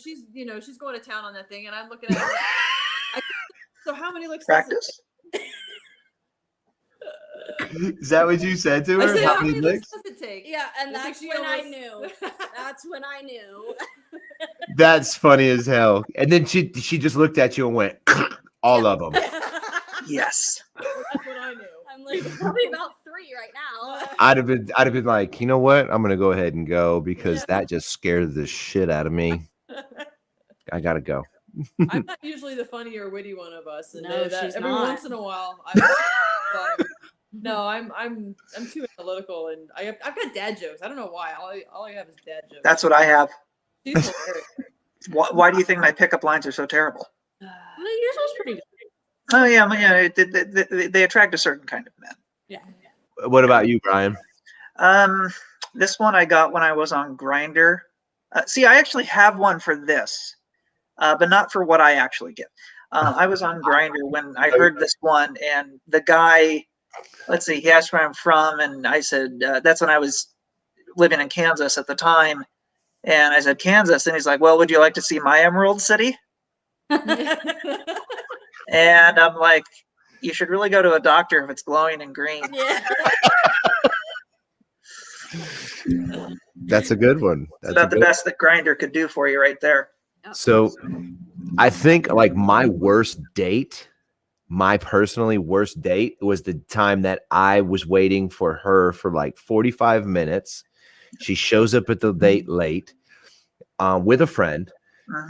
she's going to town on that thing, and I'm looking at her. So how many licks? Practice. Is that what you said to her? I said, how many licks does it take? Yeah, and that's when I knew. That's when I knew. That's funny as hell. And then she just looked at you and went, all of them. Yes. That's what I knew. I'm like, probably about 3 right now. I'd have been like, you know what? I'm gonna go ahead and go because that just scared the shit out of me. I gotta go. I'm not usually the funny or witty one of us, and she's every not. once in a while, I'm too analytical, and I've got dad jokes. I don't know why. All I have is dad jokes. That's what I have. She's hilarious. Why do you think my pickup lines are so terrible? Yours was pretty good. Oh yeah, they attract a certain kind of men. Yeah. What about you, Brian? This one I got when I was on Grindr. See, I actually have one for this, but not for what I actually get. I was on Grindr when I heard this one, and the guy, let's see, he asked where I'm from, and I said, that's when I was living in Kansas at the time. And I said, Kansas. And he's like, well, would you like to see my Emerald City? And I'm like, you should really go to a doctor if it's glowing and green. Yeah. That's a good one. That's about the best that Grindr could do for you right there. So I think like my personally worst date was the time that I was waiting for her for like 45 minutes. She shows up at the date late with a friend.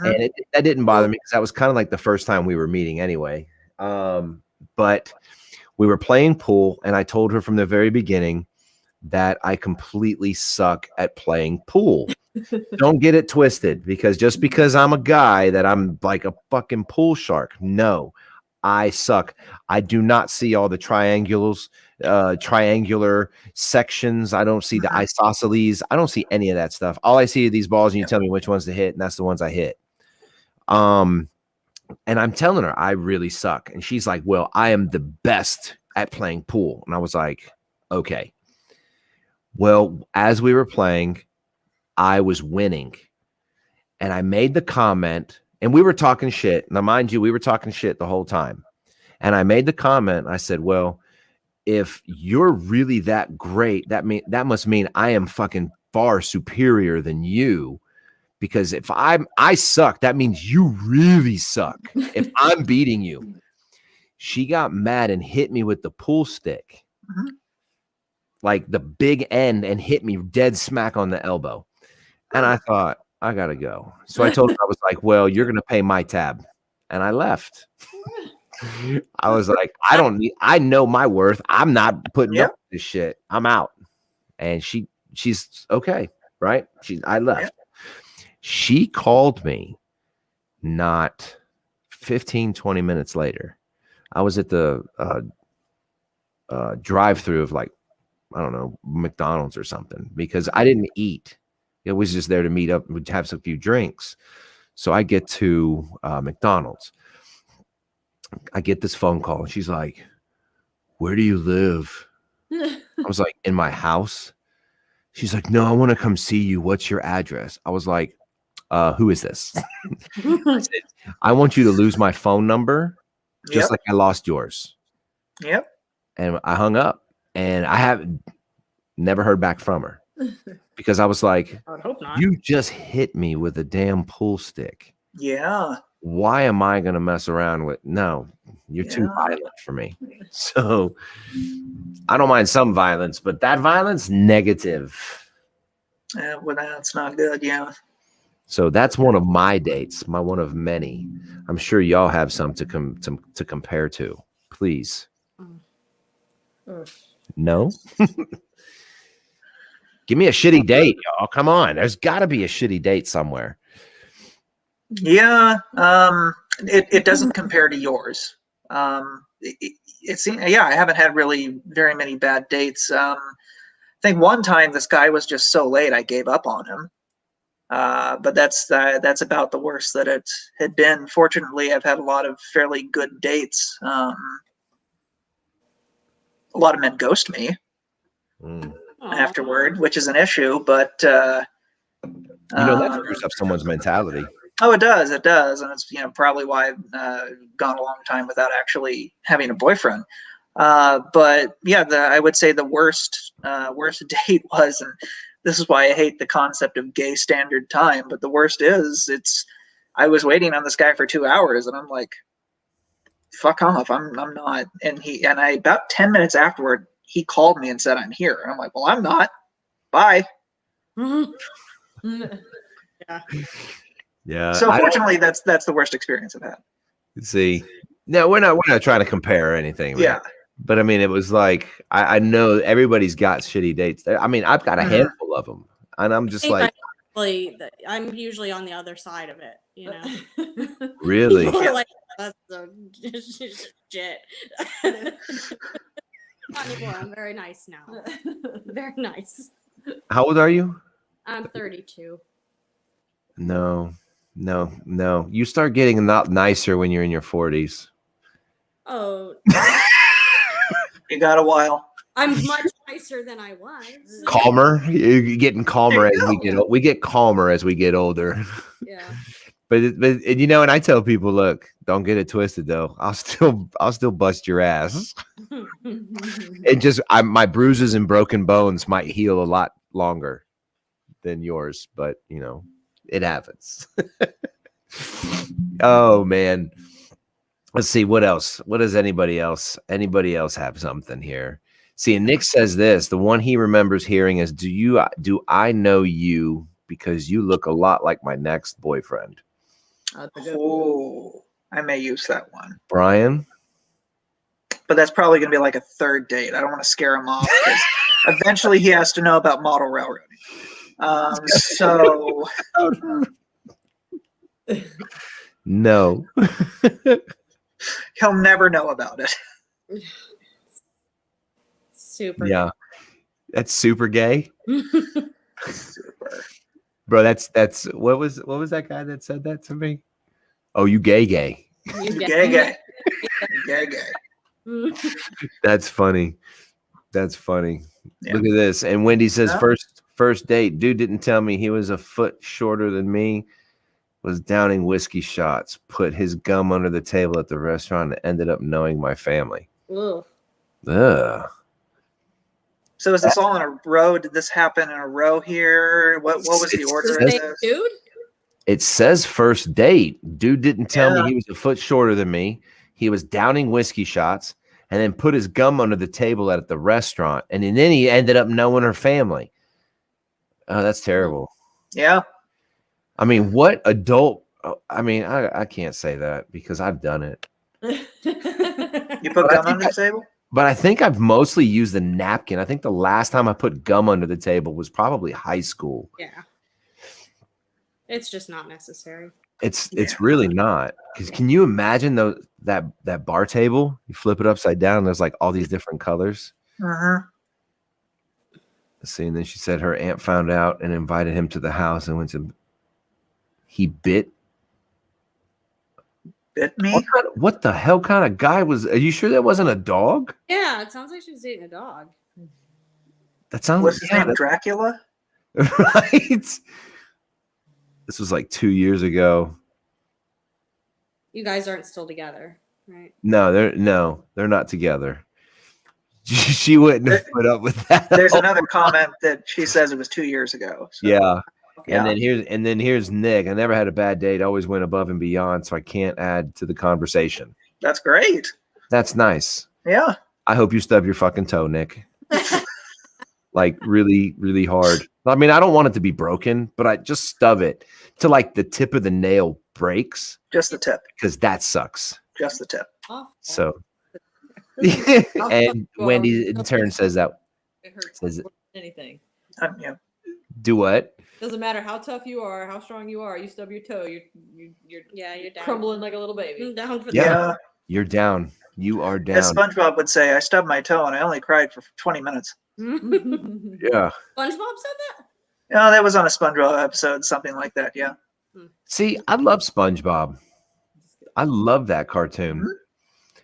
And that didn't bother me because that was kind of like the first time we were meeting anyway. But we were playing pool, and I told her from the very beginning that I completely suck at playing pool. Don't get it twisted, because just because I'm a guy that I'm like a fucking pool shark. No, I suck. I do not see all the triangular sections. I don't see the isosceles. I don't see any of that stuff. All I see are these balls, and you tell me which ones to hit, and that's the ones I hit. And I'm telling her I really suck, and she's like, well, I am the best at playing pool. And I was like, okay. Well, as we were playing, I was winning, and I made the comment, and we were talking shit. Now, mind you, we were talking shit the whole time. And I made the comment. I said, well, if you're really that great, that must mean I am fucking far superior than you. Because if I suck, that means you really suck. If I'm beating you. She got mad and hit me with the pool stick. Like the big end, and hit me dead smack on the elbow. And I thought, I gotta go. So I told her, I was like, well, you're gonna pay my tab. And I left. I was like, I know my worth. I'm not putting up with this shit. I'm out. And she's okay, right? I left. Yeah. She called me not 15, 20 minutes later. I was at the drive-through of like, I don't know, McDonald's or something, because I didn't eat. It was just there to meet up. We'd have a few drinks. So I get to McDonald's. I get this phone call, and she's like, where do you live? I was like, in my house? She's like, no, I want to come see you. What's your address? I was like, who is this? I said, I want you to lose my phone number just like I lost yours. Yep. And I hung up, and I have never heard back from her because I was like, I would hope not. you just hit me with a damn pool stick. Yeah. Why am I going to mess around with? No, you're too violent for me. So I don't mind some violence, but that violence, negative. Well, that's not good. Yeah. So that's one of my dates, one of many. I'm sure y'all have some to compare to. Please. No. Give me a shitty date, y'all. Come on. There's got to be a shitty date somewhere. Yeah. It doesn't compare to yours. It seems, I haven't had really very many bad dates. I think one time this guy was just so late I gave up on him. But that's about the worst that it had been. Fortunately, I've had a lot of fairly good dates. A lot of men ghost me afterward, which is an issue. But that screws up someone's mentality. Oh, it does, and it's probably why I've gone a long time without actually having a boyfriend. But yeah, I would say the worst date was, and this is why I hate the concept of gay standard time. But the worst is, I was waiting on this guy for 2 hours, and I'm like, fuck off, I'm not. And I about 10 minutes afterward, he called me and said, I'm here. And I'm like, well, I'm not. Bye. Yeah. So fortunately, that's the worst experience I've had. See, no, we're not trying to compare or anything. Man. Yeah. But I mean, it was like, I know everybody's got shitty dates. I mean, I've got a handful of them, and I'm just like, I'm usually on the other side of it, Really? People are like, that's shit. Not anymore. I'm very nice now. Very nice. How old are you? I'm 32. No. You start getting not nicer when you're in your 40s. Oh. You got a while. I'm much nicer than I was. Calmer. You're getting calmer as we get old. We get calmer as we get older. Yeah. But and I tell people, look, don't get it twisted though. I'll still bust your ass. It just my bruises and broken bones might heal a lot longer than yours, but it happens. Oh man. Let's see what else. What does anybody else have something here? See, and Nick says this, the one he remembers hearing is, do I know you because you look a lot like my next boyfriend? Oh, I may use that one. Brian? But that's probably going to be like a third date. I don't want to scare him off because eventually he has to know about model railroading. So no. He'll never know about it. Super. Yeah. That's super gay. Super. Bro, that's what was that guy that said that to me? Oh, you gay. You gay. That's funny. Yeah. Look at this. And Wendy says, first date, dude didn't tell me he was a foot shorter than me, was downing whiskey shots, put his gum under the table at the restaurant, and ended up knowing my family. Ugh. Ugh. So is this all in a row? Did this happen in a row here? What was the order of this? Dude? It says first date. Dude didn't tell me he was a foot shorter than me. He was downing whiskey shots and then put his gum under the table at the restaurant. And then he ended up knowing her family. Oh, that's terrible. Yeah. I mean, what adult? I mean, I can't say that because I've done it. You put gum under the table? But I think I've mostly used a napkin. I think the last time I put gum under the table was probably high school. Yeah. It's just not necessary. It's really not. Because can you imagine that bar table? You flip it upside down, and there's like all these different colors. Uh-huh. Let's see. And then she said her aunt found out and invited him to the house and went to. He bit me? What the hell kind of guy was? Are you sure that wasn't a dog? Yeah, it sounds like she was dating a dog. That sounds. What's his name? Dracula. Right. This was like 2 years ago. You guys aren't still together, right? No, they're not together. She wouldn't have put up with that. There's another comment that she says it was 2 years ago. So. Yeah. Yeah. And then here's Nick. I never had a bad date. Always went above and beyond, so I can't add to the conversation. That's great. That's nice. Yeah. I hope you stub your fucking toe, Nick. Like really, really hard. I mean, I don't want it to be broken, but I just stub it to like the tip of the nail breaks. Just the tip. Because that sucks. Just the tip. So and Wendy in turn says that. It hurts. Says anything. Yeah. Do what? Doesn't matter how tough you are, how strong you are. You stub your toe, you're down. crumbling like a little baby. I'm down for Yeah. You're down. You are down. As SpongeBob would say, I stubbed my toe and I only cried for 20 minutes. Yeah. SpongeBob said that? No, that was on a SpongeBob episode, something like that. Yeah. See, I love SpongeBob. I love that cartoon.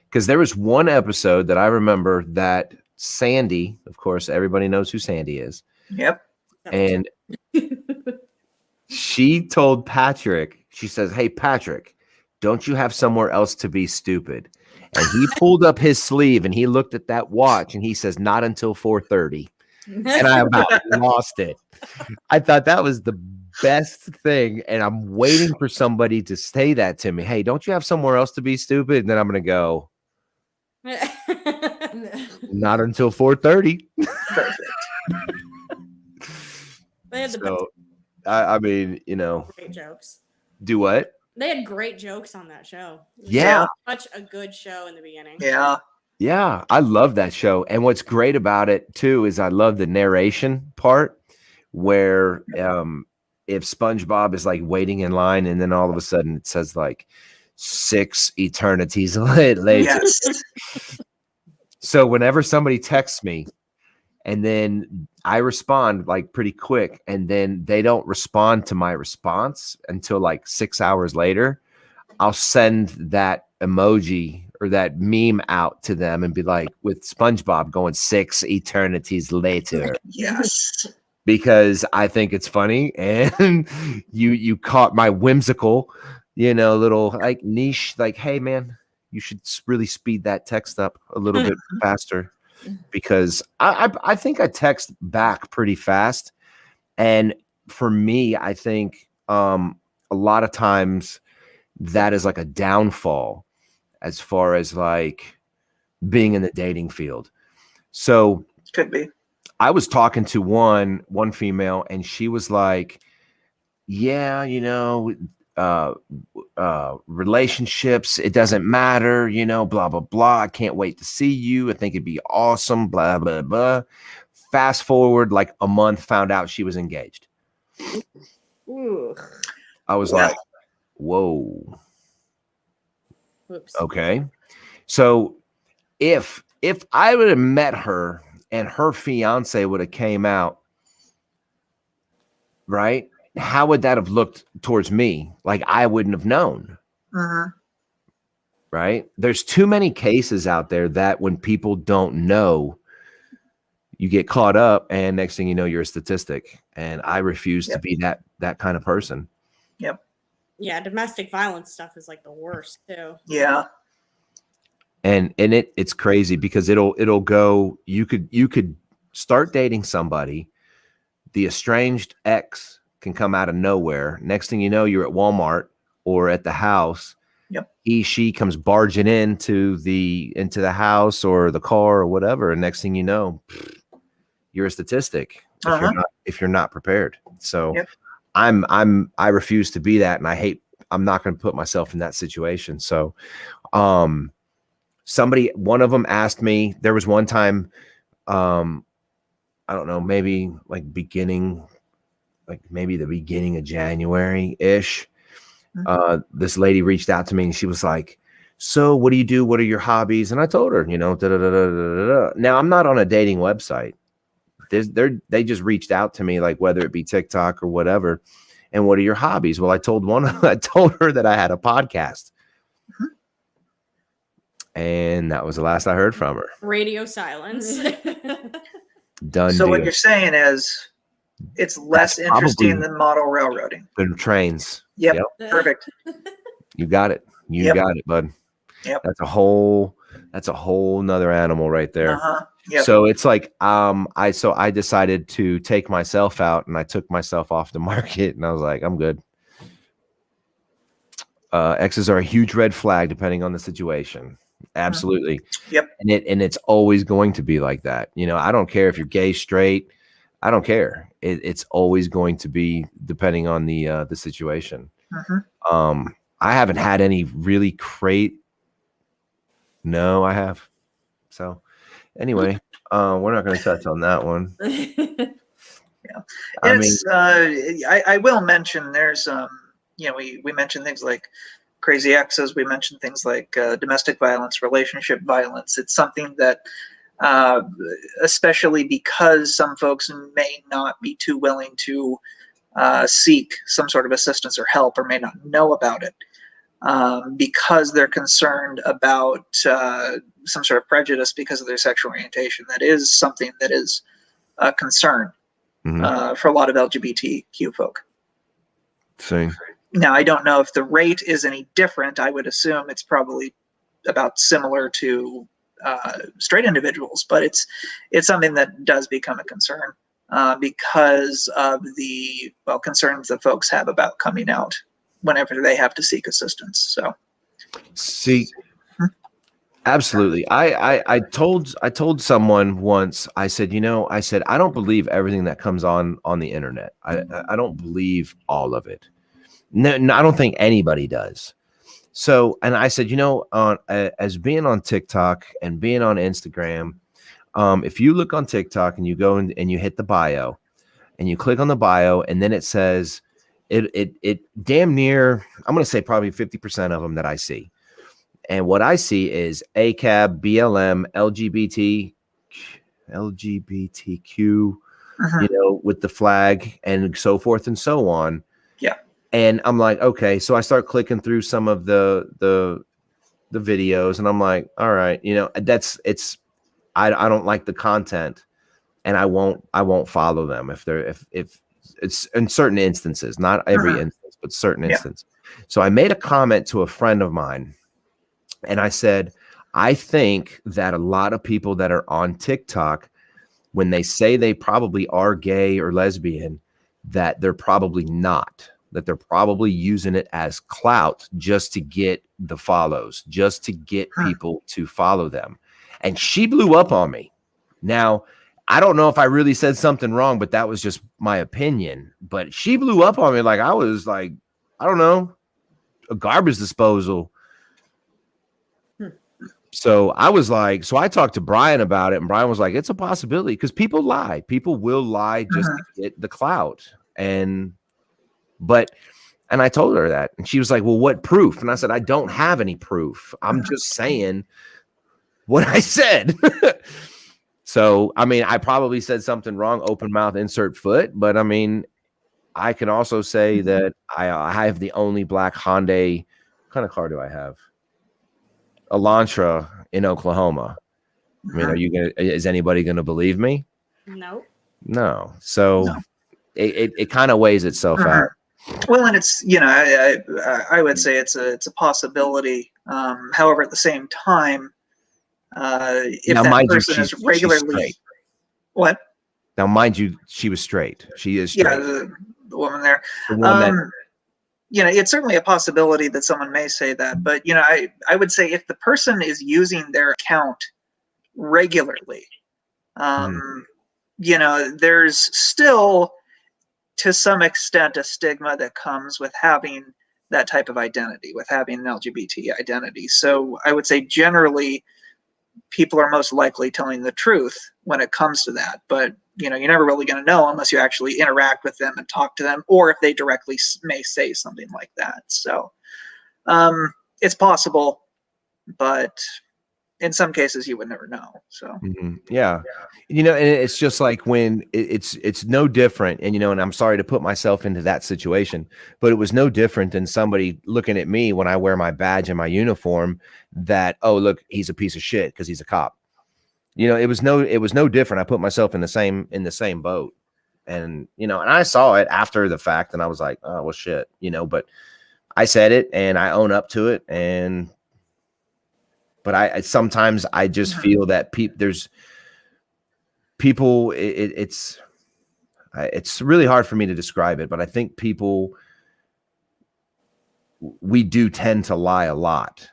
Because there was one episode that I remember that Sandy, of course, everybody knows who Sandy is. Yep. And she told Patrick, she says, "Hey, Patrick, don't you have somewhere else to be stupid?" And he pulled up his sleeve and he looked at that watch and he says, "Not until 4:30." And I about lost it. I thought that was the best thing. And I'm waiting for somebody to say that to me. Hey, don't you have somewhere else to be stupid? And then I'm going to go, not until 4:30. So, I mean, you know, great jokes. Do what? They had great jokes on that show. Yeah. Such a good show in the beginning. Yeah. Yeah, I love that show. And what's great about it too is I love the narration part where if SpongeBob is like waiting in line and then all of a sudden it says like 6 eternities later. Yes. So whenever somebody texts me and then I respond like pretty quick and then they don't respond to my response until like 6 hours later, I'll send that emoji or that meme out to them and be like with SpongeBob going 6 eternities later. Yes. Because I think it's funny and you caught my whimsical, you know, little like niche, like, hey man, you should really speed that text up a little bit faster because I think I text back pretty fast. And for me, I think a lot of times that is like a downfall as far as like being in the dating field. So could be. I was talking to one female and she was like, yeah, you know, relationships, it doesn't matter, you know, blah, blah, blah. I can't wait to see you. I think it'd be awesome, blah, blah, blah. Fast forward like a month, found out she was engaged. Ooh. I was like, whoa. Oops. Okay. So if I would have met her and her fiance would have came out, right? How would that have looked towards me? Like I wouldn't have known. Right? There's too many cases out there that when people don't know, you get caught up and next thing you know, you're a statistic. And I refuse to be that kind of person. Yep. Yeah, domestic violence stuff is like the worst too. Yeah. And it's crazy because it'll go, you could start dating somebody, the estranged ex can come out of nowhere. Next thing you know, you're at Walmart or at the house. Yep. She comes barging into the house or the car or whatever. And next thing you know, you're a statistic if you're not prepared. So I refuse to be that. And I'm not going to put myself in that situation. So, one of them asked me, there was one time, I don't know, maybe like maybe the beginning of January-ish. This lady reached out to me and she was like, so what do you do? What are your hobbies? And I told her, you know, Now I'm not on a dating website. They just reached out to me, like whether it be TikTok or whatever. And what are your hobbies? Well, I told her that I had a podcast. And that was the last I heard from her. Radio silence. Done So deal. what you're saying is it's less interesting than model railroading. Than trains. Yep. Perfect. You got it. You got it, bud. Yep. That's a whole nother animal right there. Yep. So it's like I decided to take myself out, and I took myself off the market, and I was like, I'm good. X's are a huge red flag depending on the situation. Absolutely. Yep. And it's always going to be like that. You know, I don't care if you're gay, straight. I don't care. It's always going to be depending on the situation. I haven't had any really great. No, I have. So anyway, we're not going to touch on that one. I will mention there's we mentioned things like crazy exes. We mentioned things like domestic violence, relationship violence. It's something that, especially because some folks may not be too willing to seek some sort of assistance or help, or may not know about it, because they're concerned about some sort of prejudice because of their sexual orientation. That is something that is a concern for a lot of LGBTQ folk. See. Now, I don't know if the rate is any different. I would assume it's probably about similar to straight individuals, but it's something that does become a concern because of the concerns that folks have about coming out whenever they have to seek assistance. So, see, absolutely. I told someone once. I said, I don't believe everything that comes on the internet. I don't believe all of it. No, I don't think anybody does. So, and I said, as being on TikTok and being on Instagram, if you look on TikTok and you go and you hit the bio and you click on the bio, and then it says it damn near, I'm going to say probably 50% of them that I see. And what I see is ACAB, BLM, LGBTQ, with the flag and so forth and so on. Yeah. And I'm like, okay, so I start clicking through some of the videos, and I'm like, all right, I don't like the content, and I won't follow them if it's in certain instances, not every instance, but certain instances. So I made a comment to a friend of mine, and I said, I think that a lot of people that are on TikTok, when they say they probably are gay or lesbian, that they're probably not. That they're probably using it as clout just to get the follows, just to get people to follow them. And she blew up on me. Now, I don't know if I really said something wrong, but that was just my opinion. But she blew up on me like I was like, I don't know, a garbage disposal. So I was like, so I talked to Brian about it, and Brian was like, it's a possibility because people lie. People will lie just to get the clout. And I told her that, and she was like, well, what proof? And I said, I don't have any proof. I'm just saying what I said. So, I mean, I probably said something wrong, open mouth, insert foot. But I mean, I can also say that I have the only black Hyundai. What kind of car do I have? Elantra in Oklahoma. I mean, is anybody going to believe me? No. So it kind of weighs itself out. Well, and it's, I would say it's a possibility. However, at the same time, if now, that person is regularly, what? Now, mind you, she was straight. She is straight. Yeah, the woman there. The woman. It's certainly a possibility that someone may say that, but I would say if the person is using their account regularly, there's still, to some extent, a stigma that comes with having that type of identity, with having an LGBT identity. So I would say generally people are most likely telling the truth when it comes to that. But, you're never really going to know unless you actually interact with them and talk to them, or if they directly may say something like that. So it's possible, but in some cases you would never know. So yeah, and it's just like when it's no different. And and I'm sorry to put myself into that situation, but it was no different than somebody looking at me when I wear my badge and my uniform that, oh, look, he's a piece of shit because he's a cop. you know, it was no different. I put myself in the same boat, and you know, and I saw it after the fact, and I was like, oh well, shit, you know. But I said it, and I own up to it, but I sometimes I just feel that there's people. It's really hard for me to describe it, but I think we do tend to lie a lot.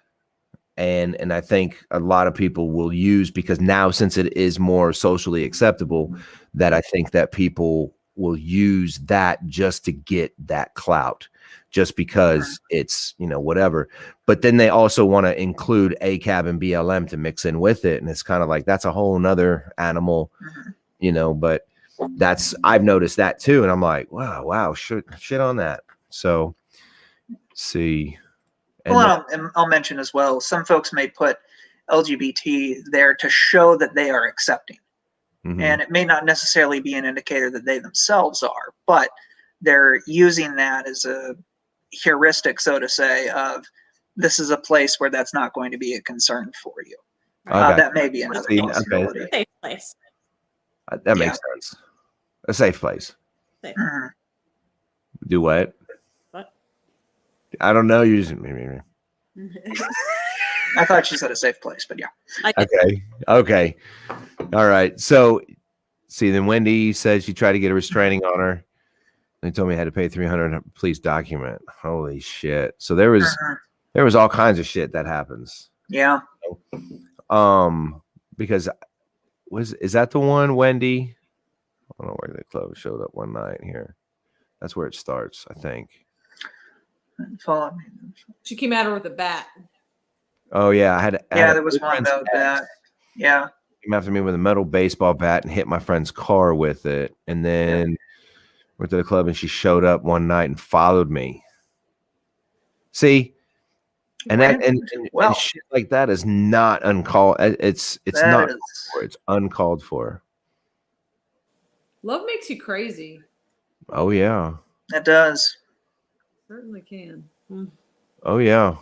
And I think a lot of people will use, because now since it is more socially acceptable, that I think that people will use that just to get that clout, just because it's, you know, whatever. But then they also want to include ACAB and BLM to mix in with it. And it's kind of like, that's a whole nother animal, you know, but I've noticed that too. And I'm like, wow, shit on that. So see. And well, I'll mention as well, some folks may put LGBT there to show that they are accepting. And it may not necessarily be an indicator that they themselves are, but they're using that as a heuristic, so to say, of this is a place where that's not going to be a concern for you. That may be another possibility. Safe place. That makes sense. A safe place. Safe. Do what? I don't know. Using I thought she said a safe place, but yeah. Okay. All right. So, see, then Wendy said she tried to get a restraining order. They told me I had to pay $300. Please document. Holy shit! So there was all kinds of shit that happens. Yeah. Because is that the one, Wendy? I don't know where the club showed up one night here. That's where it starts, I think. Follow me. She came at her with a bat. Oh yeah, there was one about that. Yeah. Came after me with a metal baseball bat and hit my friend's car with it, and then went to the club, and she showed up one night and followed me. See, and shit like that is not uncalled. It's not. It's uncalled for. Love makes you crazy. Oh yeah, it does. Certainly can. Oh yeah.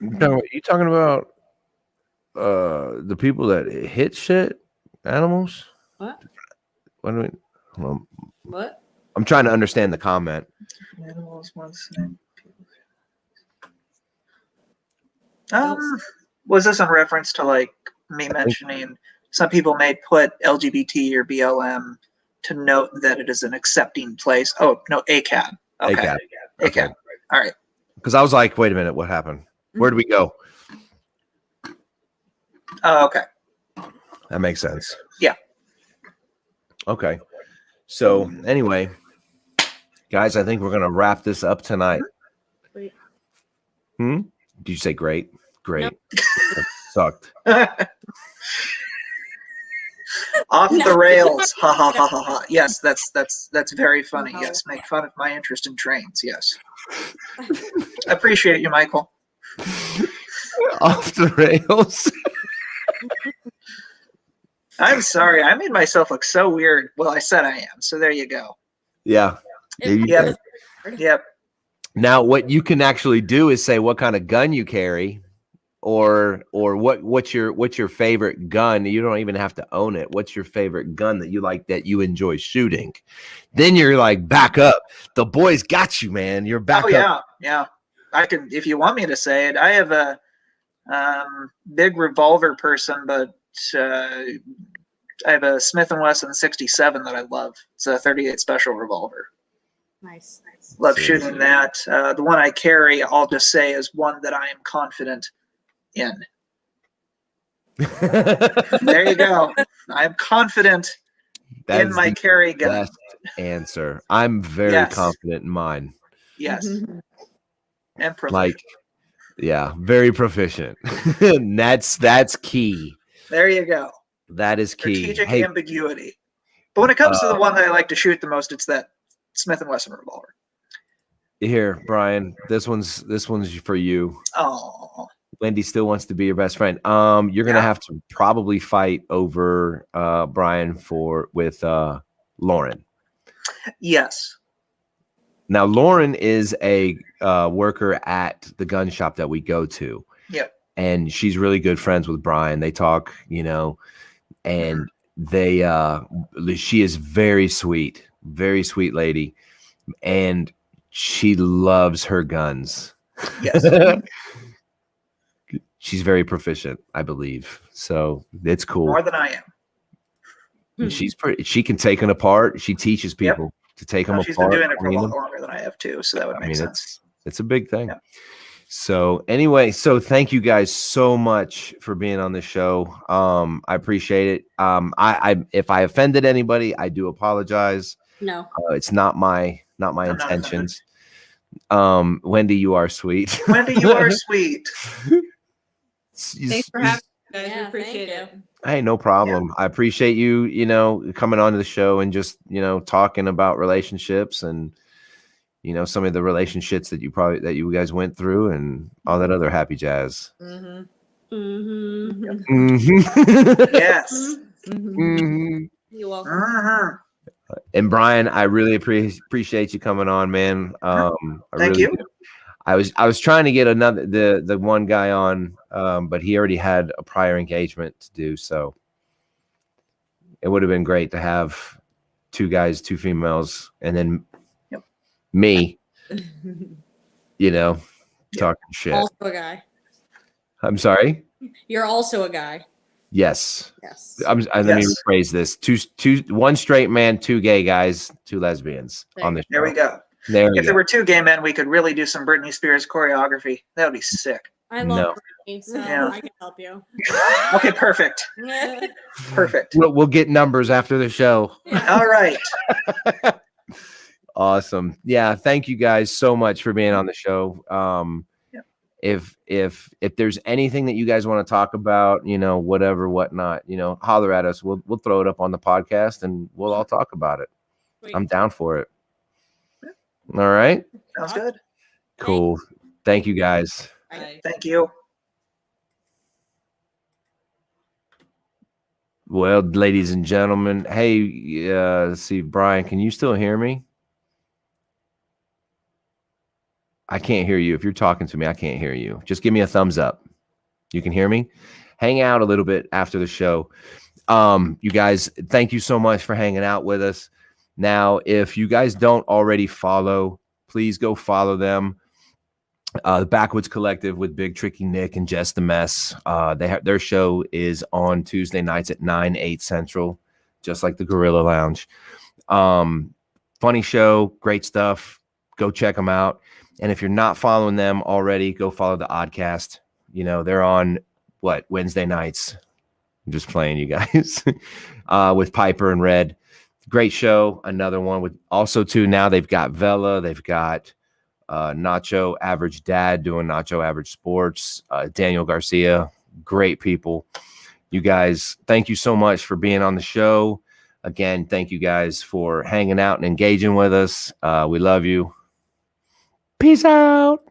You talking about the people that hit shit animals? What? What? I'm trying to understand the comment. Animals was this in reference to like me mentioning some people may put LGBT or BLM to note that it is an accepting place? Oh no, ACAB. Okay. ACAB. All right. Because I was like, wait a minute, what happened? Where did we go? Oh, okay. That makes sense. Yeah. Okay. So anyway, guys, I think we're gonna wrap this up tonight. Wait. Did you say great? Great. Nope. That sucked. Off the rails. Ha ha ha ha ha. Yes, that's very funny. Wow. Yes, make fun of my interest in trains. Yes. I appreciate you, Michael. Off the rails. I'm sorry. I made myself look so weird. Well, I said I am. So there you go. Yeah. Yep. Now, what you can actually do is say what kind of gun you carry, or what's your favorite gun. You don't even have to own it. What's your favorite gun that you like, that you enjoy shooting? Then you're like, back up. The boys got you, man. You're back up. Yeah. I can, if you want me to say it. I have a big revolver person, but I have a Smith & Wesson 67 that I love. It's a 38 special revolver. Nice. Love shooting that. The one I carry, I'll just say, is one that I am confident in. There you go. I'm confident in my carry gun. Best answer. I'm very confident in mine. Yes. And proficient. Like, yeah, very proficient. That's key. There you go. That is key. Strategic ambiguity. But when it comes to the one that I like to shoot the most, it's that Smith & Wesson revolver. Here, Brian, this one's for you. Oh. Wendy still wants to be your best friend. You're gonna have to probably fight over Brian with Lauren. Yes. Now, Lauren is a worker at the gun shop that we go to. Yep. And she's really good friends with Brian. They talk, and she is very sweet lady. And she loves her guns. Yes. She's very proficient, I believe. So it's cool. More than I am. And she can take them apart. She teaches people to take them apart. She's been doing it for a lot longer than I have too, so that would make sense. It's a big thing. Yeah. So anyway, thank you guys so much for being on the show. I appreciate it. I if I offended anybody, I do apologize. No, it's not my intentions. Wendy, you are sweet. Wendy, you are sweet. Thanks for having me, guys. Yeah, We appreciate it. Hey, no problem. Yeah. I appreciate you, coming onto the show and just, talking about relationships and, some of the relationships that you guys went through and all that other happy jazz. Mm-hmm. Mm-hmm. Mm-hmm. Yes. Mm-hmm. You're welcome. Uh-huh. And Brian, I really appreciate you coming on, man. Thank you. I was trying to get the one guy on, but he already had a prior engagement to do. So it would have been great to have 2 guys, 2 females, and then me, talking shit. Also a guy. I'm sorry. You're also a guy. Yes. Yes. Let me rephrase this: 1 straight man, 2 gay guys, 2 lesbians on the show. There we go. If there were 2 gay men, we could really do some Britney Spears choreography. That would be sick. I love Britney, so I can help you. Okay, perfect. Perfect. We'll get numbers after the show. All right. Awesome. Yeah, thank you guys so much for being on the show. If there's anything that you guys want to talk about, whatever, whatnot, holler at us. We'll throw it up on the podcast and we'll all talk about it. Sweet. I'm down for it. All right. Sounds good. Cool. Thank you guys. Bye. Thank you. Well, ladies and gentlemen, hey, let's see, Brian, can you still hear me? I can't hear you. If you're talking to me, I can't hear you. Just give me a thumbs up. You can hear me? Hang out a little bit after the show. You guys, thank you so much for hanging out with us. Now, if you guys don't already follow, please go follow them. The Backwoods Collective with Big Tricky Nick and Jess the Mess. Their show is on Tuesday nights at 9, 8 Central, just like the Gorilla Lounge. Funny show, great stuff. Go check them out. And if you're not following them already, go follow the Oddcast. They're on Wednesday nights. I'm just playing you guys with Piper and Red. Great show. Another one with also too. Now they've got Vela. They've got Nacho Average Dad doing Nacho Average Sports. Daniel Garcia. Great people. You guys, thank you so much for being on the show. Again, thank you guys for hanging out and engaging with us. We love you. Peace out.